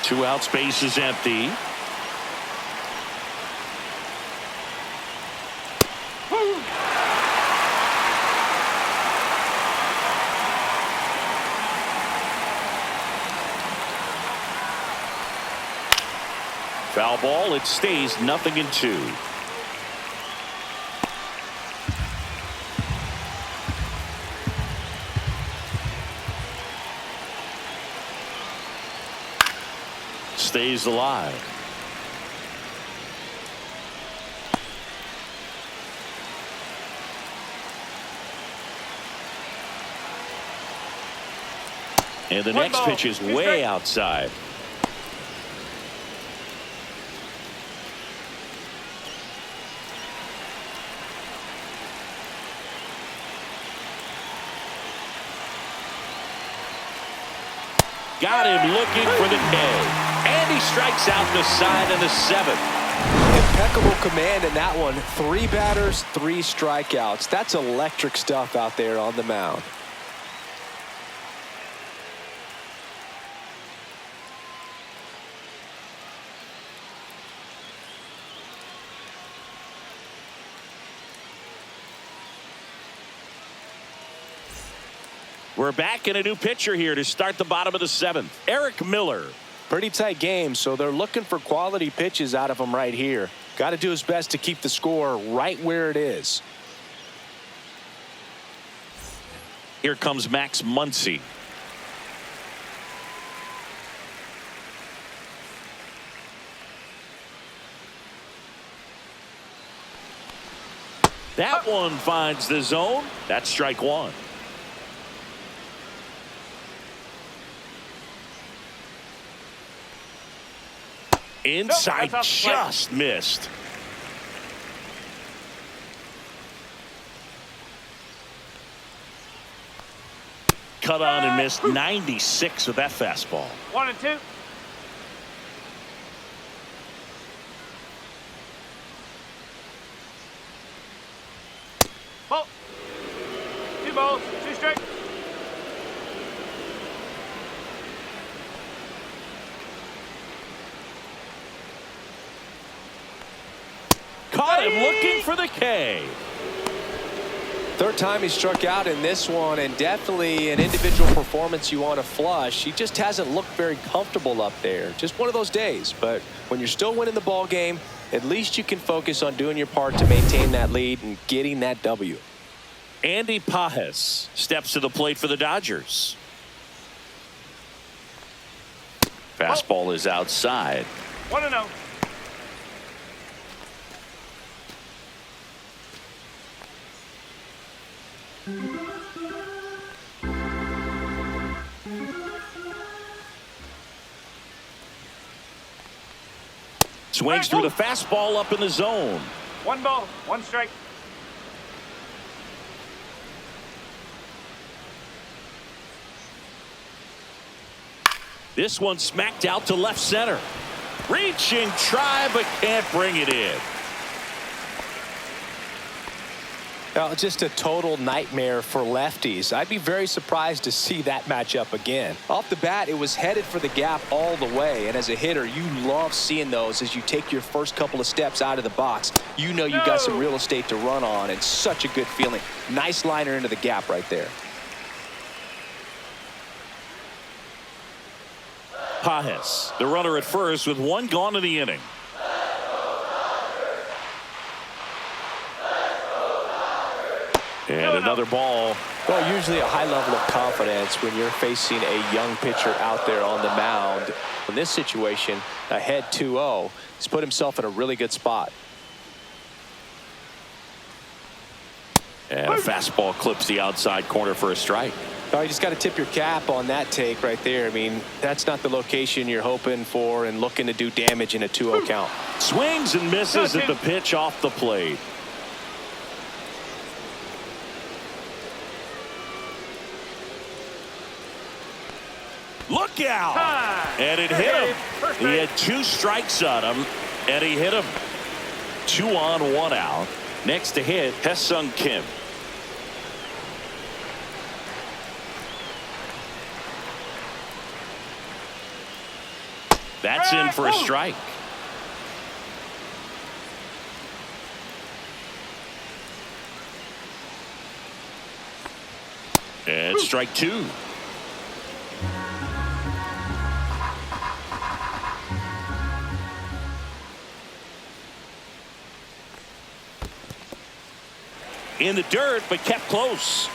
Two out, space is empty. Foul ball. It stays 0-2. Stays alive. And the next pitch is way outside. Got him looking for the K. And he strikes out the side of the 7th. Impeccable command in that one. 3 batters, 3 strikeouts. That's electric stuff out there on the mound. We're back in a new pitcher here to start the bottom of the 7th. Eric Miller Pretty tight game, so they're looking for quality pitches out of him right here. Got to do his best to keep the score right where it is. Here comes Max Muncy. That one finds the zone. That's strike one. Inside, nope, just missed. Cut on and missed. 96 with that fastball. 1-2. Ball. 2 balls, 2 strikes. Caught him looking for the K. Third time he struck out in this one, and definitely an individual performance you want to flush. He just hasn't looked very comfortable up there. Just one of those days. But when you're still winning the ball game, at least you can focus on doing your part to maintain that lead and getting that W. Andy Pajes steps to the plate for the Dodgers. Fastball is outside. 1-0. Swings through the fastball up in the zone. 1 ball, 1 strike. This one smacked out to left center. Reaching try, but can't bring it in. Now, just a total nightmare for lefties. I'd be very surprised to see that matchup again. Off the bat, it was headed for the gap all the way. And as a hitter, you love seeing those as you take your first couple of steps out of the box. You know you got some real estate to run on. It's such a good feeling. Nice liner into the gap right there. Pajes, the runner at first with 1 gone in the inning. And another ball. Well, usually a high level of confidence when you're facing a young pitcher out there on the mound. In this situation, ahead 2-0, he's put himself in a really good spot. And a fastball clips the outside corner for a strike. Oh, you just got to tip your cap on that take right there. I mean, that's not the location you're hoping for and looking to do damage in a 2-0 count. Swings and misses at the pitch off the plate. Look out! And it hit him. He had 2 strikes on him, and he hit him. 2 on, 1 out. Next to hit, Hesung Kim. That's in for a strike. And strike 2. In the dirt, but kept close.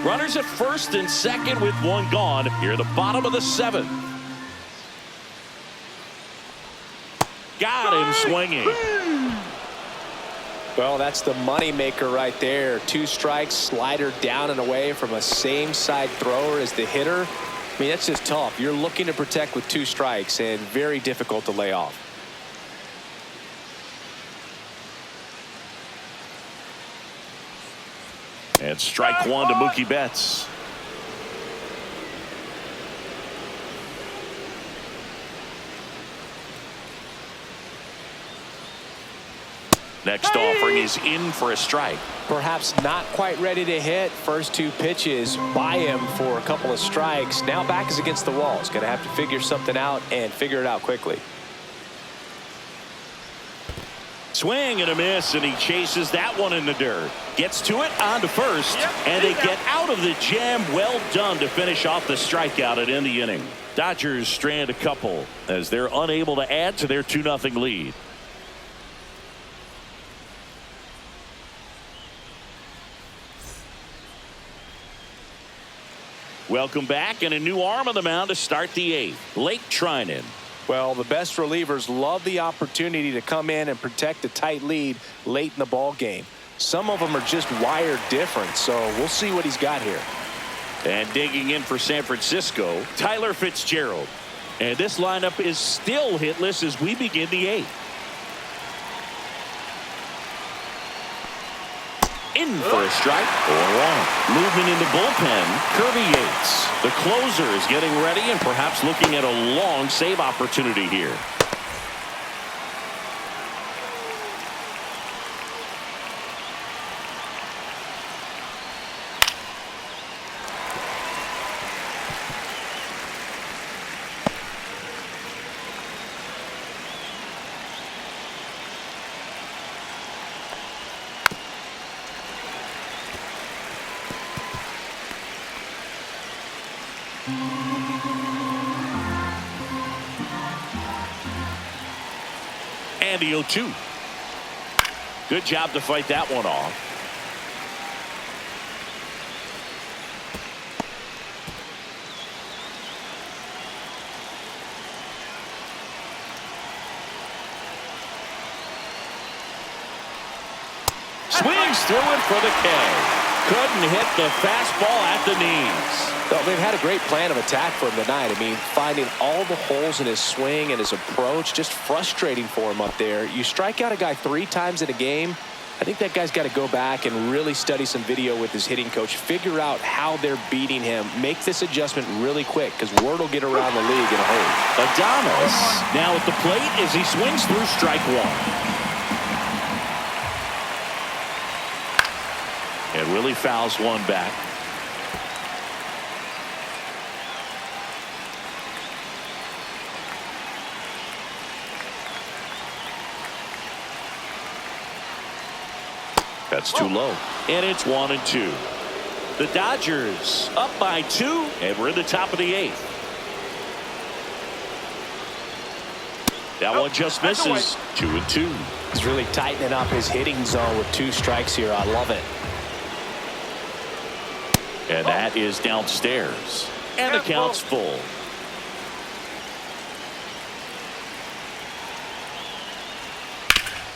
Runners at first and second with 1 gone. Here at the bottom of the 7th. Got him swinging. Well, that's the money maker right there. 2 strikes, slider down and away from a same side thrower as the hitter. I mean, that's just tough. You're looking to protect with 2 strikes and very difficult to lay off. And strike 1 to Mookie Betts. Next offering is in for a strike. Perhaps not quite ready to hit. First 2 pitches by him for a couple of strikes. Now back is against the wall. He's going to have to figure something out and figure it out quickly. Swing and a miss, and he chases that one in the dirt. Gets to it on to first, and they get out of the jam. Well done to finish off the strikeout at end the inning. Dodgers strand a couple as they're unable to add to their 2-0 lead. Welcome back, and a new arm on the mound to start the 8th. Blake Trinan. Well, the best relievers love the opportunity to come in and protect a tight lead late in the ball game. Some of them are just wired different, so we'll see what he's got here. And digging in for San Francisco, Tyler Fitzgerald. And this lineup is still hitless as we begin the 8th. In for a strike or one. Moving into bullpen, Kirby Yates. The closer is getting ready and perhaps looking at a long save opportunity here. And the 0-2. Good job to fight that one off. Swings through it for the K. Couldn't hit the fastball at the knees. Well, they've had a great plan of attack for him tonight. I mean, finding all the holes in his swing and his approach, just frustrating for him up there. You strike out a guy 3 times in a game, I think that guy's got to go back and really study some video with his hitting coach, figure out how they're beating him, make this adjustment really quick, because word will get around the league in a hurry. Adames now at the plate as he swings through strike 1. And really fouls one back. That's too low. And it's 1-2. The Dodgers up by 2, and we're in the top of the 8th. That one just misses. 2-2. He's really tightening up his hitting zone with 2 strikes here. I love it. And that is downstairs. And the count's full.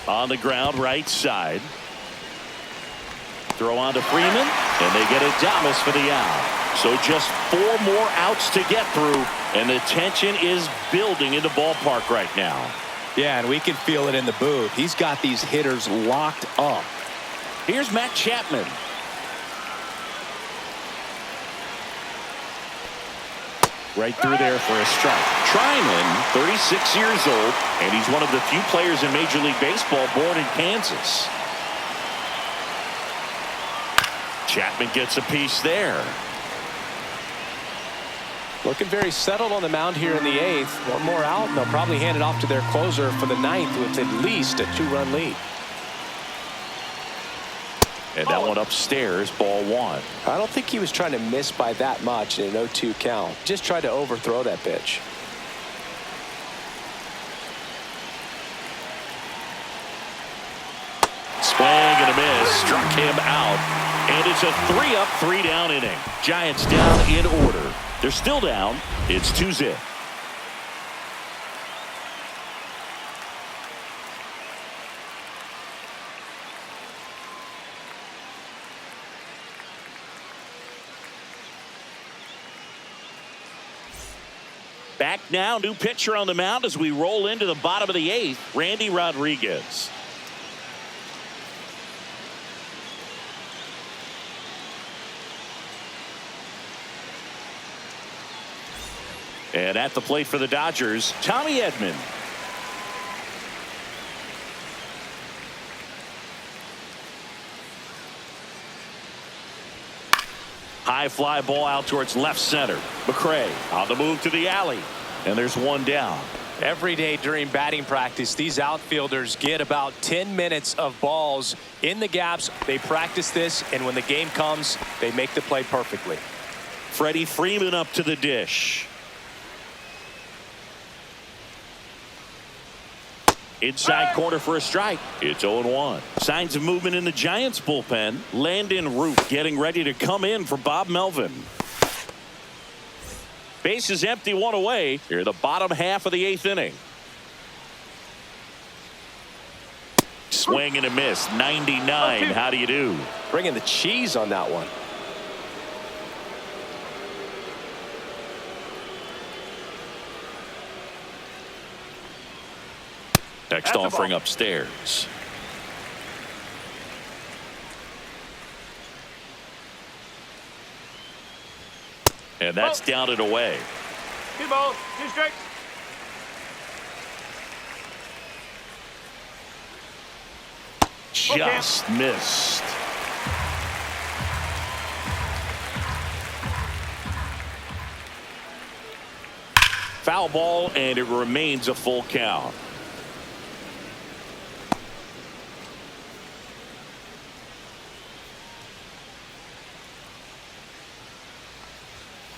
On the ground, right side. Throw on to Freeman, and they get Adames for the out. So just 4 more outs to get through, and the tension is building in the ballpark right now. Yeah, and we can feel it in the booth. He's got these hitters locked up. Here's Matt Chapman. Right through there for a strike. Trinan, 36 years old, and he's one of the few players in Major League Baseball born in Kansas. Chapman gets a piece there. Looking very settled on the mound here in the 8th. 1 more out, and they'll probably hand it off to their closer for the 9th with at least a 2-run lead. And that one upstairs, ball 1. I don't think he was trying to miss by that much in an 0-2 count. Just tried to overthrow that pitch. Swing and a miss. Struck him out. And it's a 3-up, 3-down inning. Giants down in order. They're still down. It's 2-0. Back now, new pitcher on the mound as we roll into the bottom of the 8th, Randy Rodriguez. And at the plate for the Dodgers, Tommy Edman. High fly ball out towards left center. McRae on the move to the alley. And there's 1 down. Every day during batting practice, these outfielders get about 10 minutes of balls in the gaps. They practice this, and when the game comes, they make the play perfectly. Freddie Freeman up to the dish. Inside corner for a strike. It's 0-1. Signs of movement in the Giants bullpen. Landon Root getting ready to come in for Bob Melvin. Base is empty, one away. Here the bottom half of the 8th inning. Swing and a miss. 99. How do you do? Bringing the cheese on that one. Next offering upstairs. And that's down and away. 2 balls, 2 strikes. Just missed. Foul ball, and it remains a full count.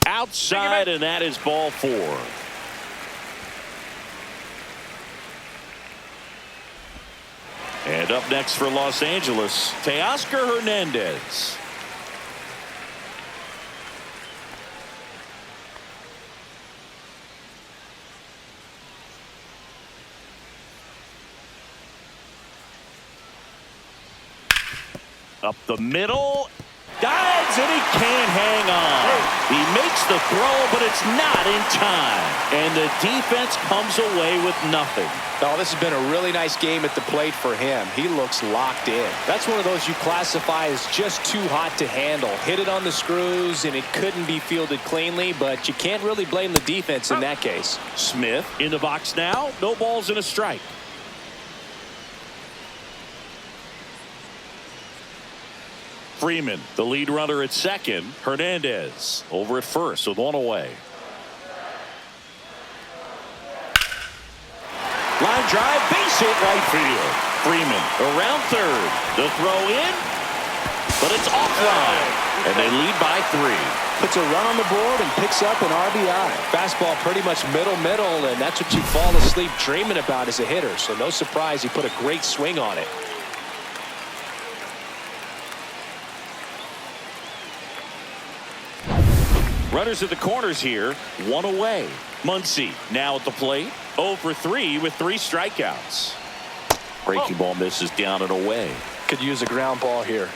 Outside, and that is ball 4. And up next for Los Angeles, Teoscar Hernandez. Up the middle. Dives, and he can't hang on. He makes the throw, but it's not in time. And the defense comes away with nothing. Oh, this has been a really nice game at the plate for him. He looks locked in. That's one of those you classify as just too hot to handle. Hit it on the screws, and it couldn't be fielded cleanly, but you can't really blame the defense in that case. Smith in the box now. No balls and a strike. Freeman, the lead runner at second. Hernandez over at first with 1 away. Line drive, base hit right field. Freeman around third. The throw in, but it's offline. And they lead by 3. Puts a run on the board and picks up an RBI. Fastball pretty much middle, and that's what you fall asleep dreaming about as a hitter. So no surprise he put a great swing on it. Runners at the corners here, 1 away. Muncy now at the plate, 0 for 3 with 3 strikeouts. Breaking ball misses down and away. Could use a ground ball here.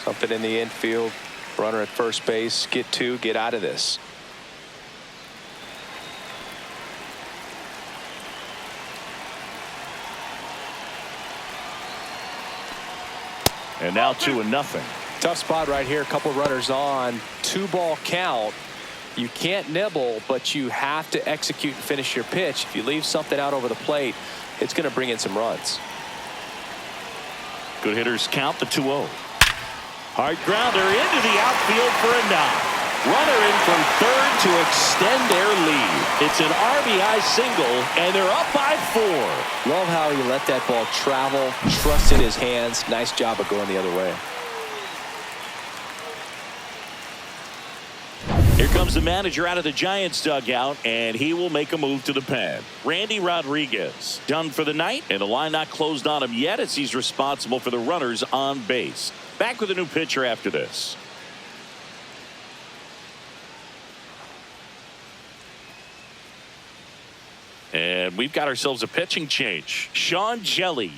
Something in the infield. Runner at first base. Get 2. Get out of this. And now 2-0. Tough spot right here. A couple runners on. 2-ball count. You can't nibble, but you have to execute and finish your pitch. If you leave something out over the plate, it's going to bring in some runs. Good hitters count the 2-0. Hard grounder into the outfield for a knock. Runner in from third to extend their lead. It's an RBI single, and they're up by 4. Love how he let that ball travel, trusted his hands. Nice job of going the other way. Here comes the manager out of the Giants dugout, and he will make a move to the pen. Randy Rodriguez done for the night, and the line not closed on him yet as he's responsible for the runners on base. Back with a new pitcher after this. And we've got ourselves a pitching change. Sean Jelly.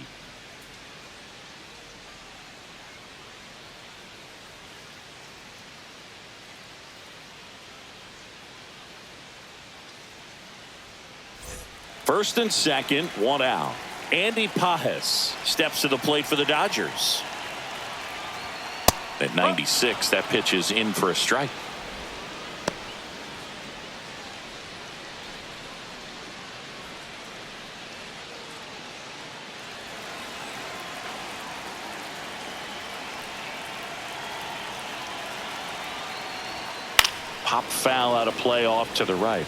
First and second, 1 out. Andy Pajes steps to the plate for the Dodgers. At 96, that pitch is in for a strike. Pop foul out of play off to the right.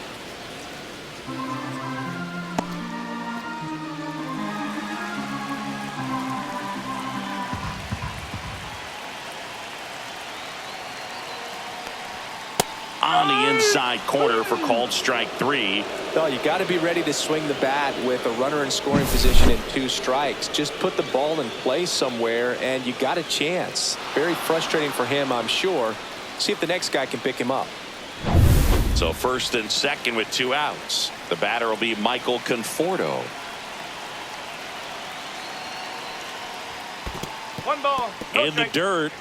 on the inside corner for called strike 3. No, you got to be ready to swing the bat with a runner in scoring position and 2 strikes. Just put the ball in play somewhere and you got a chance. Very frustrating for him, I'm sure. See if the next guy can pick him up. So first and second with 2 outs. The batter will be Michael Conforto. 1 ball. No In the strike. dirt.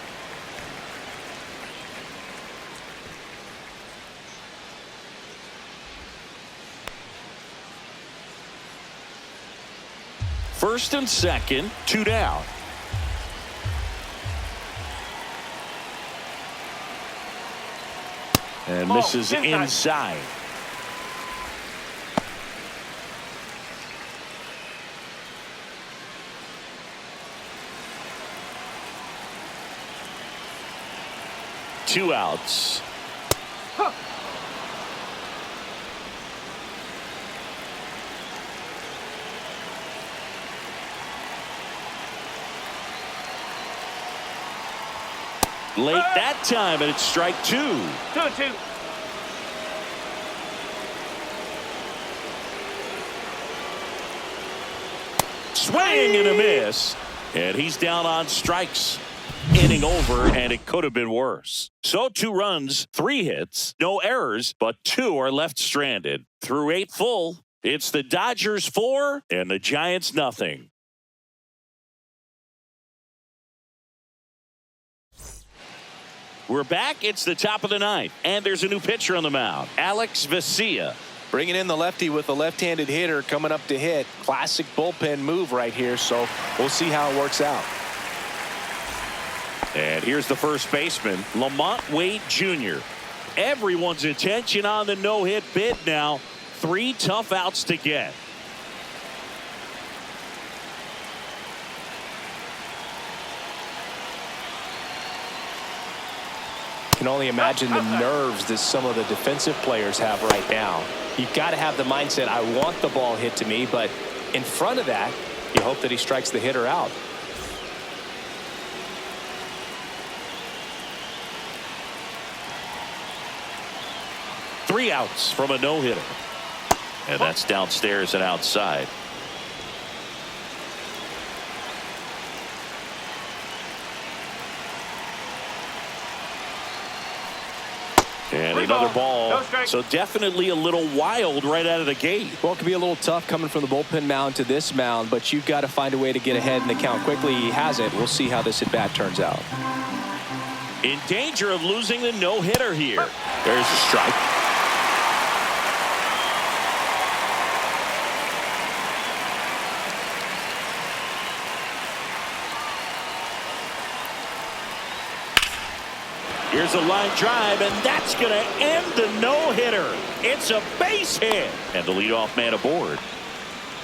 First and second, 2 down. And misses inside. Two outs. Late that time, and it's strike 2. 2-2. Swing and a miss. And he's down on strikes. Inning over, and it could have been worse. So 2 runs, 3 hits, no errors, but 2 are left stranded. Through 8 full, it's the Dodgers 4 and the Giants nothing. We're back. It's the top of the 9th, and there's a new pitcher on the mound, Alex Vesia. Bringing in the lefty with a left-handed hitter coming up to hit. Classic bullpen move right here, so we'll see how it works out. And here's the first baseman, Lamont Wade Jr. Everyone's attention on the no-hit bid now. 3 tough outs to get. Can only imagine the nerves that some of the defensive players have right now. You've got to have the mindset, I want the ball hit to me, but in front of that, you hope that he strikes the hitter out. Three outs from a no-hitter. And that's downstairs and outside. And another ball. So definitely a little wild right out of the gate. Well, it can be a little tough coming from the bullpen mound to this mound, but you've got to find a way to get ahead in the count quickly. He hasn't. We'll see how this at-bat turns out. In danger of losing the no-hitter here. There's a strike. Here's a line drive, and that's going to end the no-hitter. It's a base hit, and the leadoff man aboard.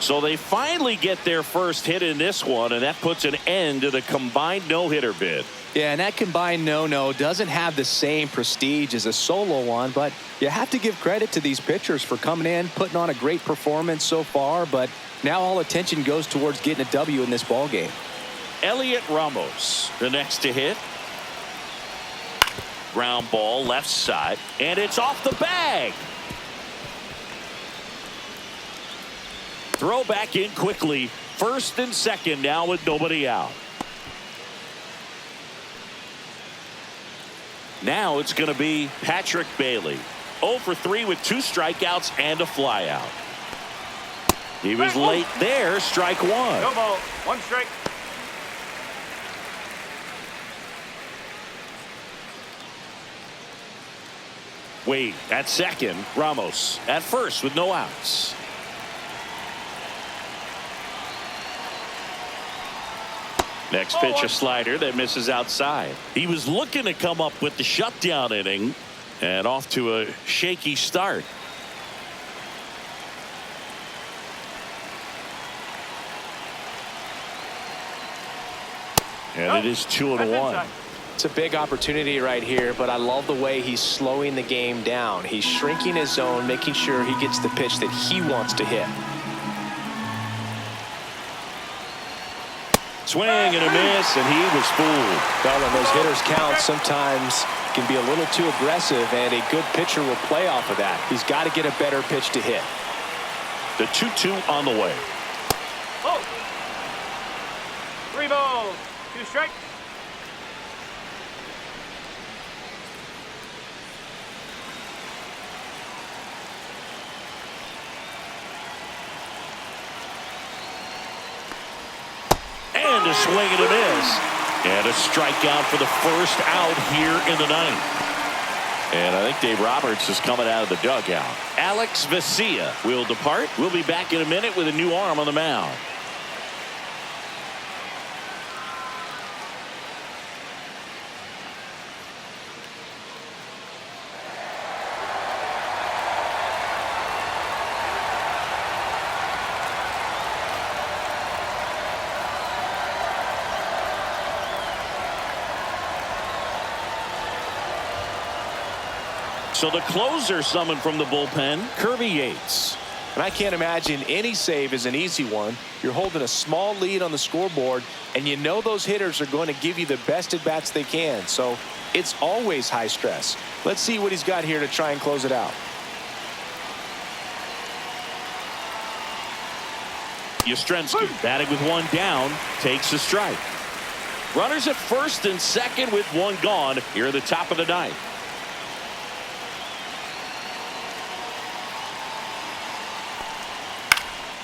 So they finally get their first hit in this one, and that puts an end to the combined no-hitter bid. Yeah, and that combined no-no doesn't have the same prestige as a solo one, but you have to give credit to these pitchers for coming in, putting on a great performance so far, but now all attention goes towards getting a W in this ballgame. Elliot Ramos, the next to hit. Ground ball left side, and it's off the bag. Throw back in quickly. First and second now with nobody out. Now it's going to be Patrick Bailey. 0 for 3 with 2 strikeouts and a flyout. He was late there. Strike 1. No ball. 1 strike. Wade at second. Ramos at first with no outs. Next pitch, a slider that misses outside. He was looking to come up with the shutdown inning, and off to a shaky start. And it is 2-1. It's a big opportunity right here, but I love the way he's slowing the game down. He's shrinking his zone, making sure he gets the pitch that he wants to hit. Swing and a miss, and he was fooled. Well, when those hitters count, sometimes can be a little too aggressive, and a good pitcher will play off of that. He's got to get a better pitch to hit. The 2-2 on the way. Oh. 3 balls, 2 strikes. And a swing and a miss. And a strikeout for the first out here in the ninth. And I think Dave Roberts is coming out of the dugout. Alex Vesia will depart. We'll be back in a minute with a new arm on the mound. So the closer summoned from the bullpen, Kirby Yates. And I can't imagine any save is an easy one. You're holding a small lead on the scoreboard, and you know those hitters are going to give you the best at-bats they can. So it's always high stress. Let's see what he's got here to try and close it out. Yastrzemski batting with 1 down, takes a strike. Runners at first and second with 1 gone here at the top of the ninth.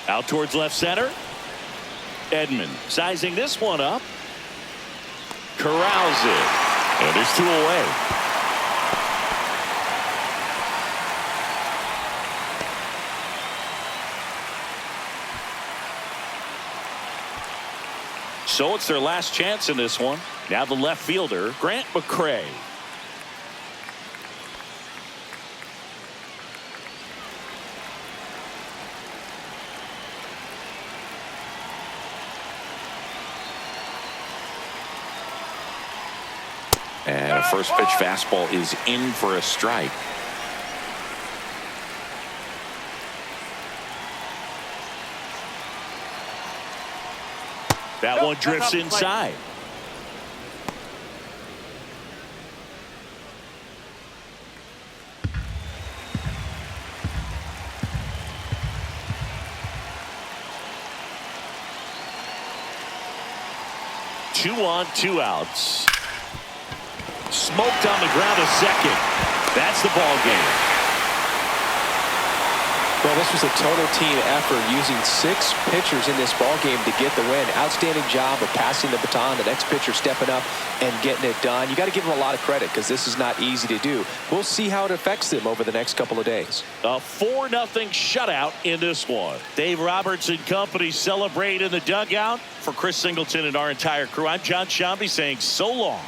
Out towards left center. Edman sizing this one up. Corrals it. And there's 2 away. So it's their last chance in this one. Now the left fielder, Grant McCray. And a first pitch fastball is in for a strike. That one drifts inside. Two on, 2 outs. Smoked on the ground to second. That's the ball game. Well, this was a total team effort, using 6 pitchers in this ball game to get the win. Outstanding job of passing the baton. The next pitcher stepping up and getting it done. You got to give them a lot of credit, because this is not easy to do. We'll see how it affects them over the next couple of days. A 4-0 shutout in this one. Dave Roberts and company celebrate in the dugout. For Chris Singleton and our entire crew, I'm John Shambi saying so long.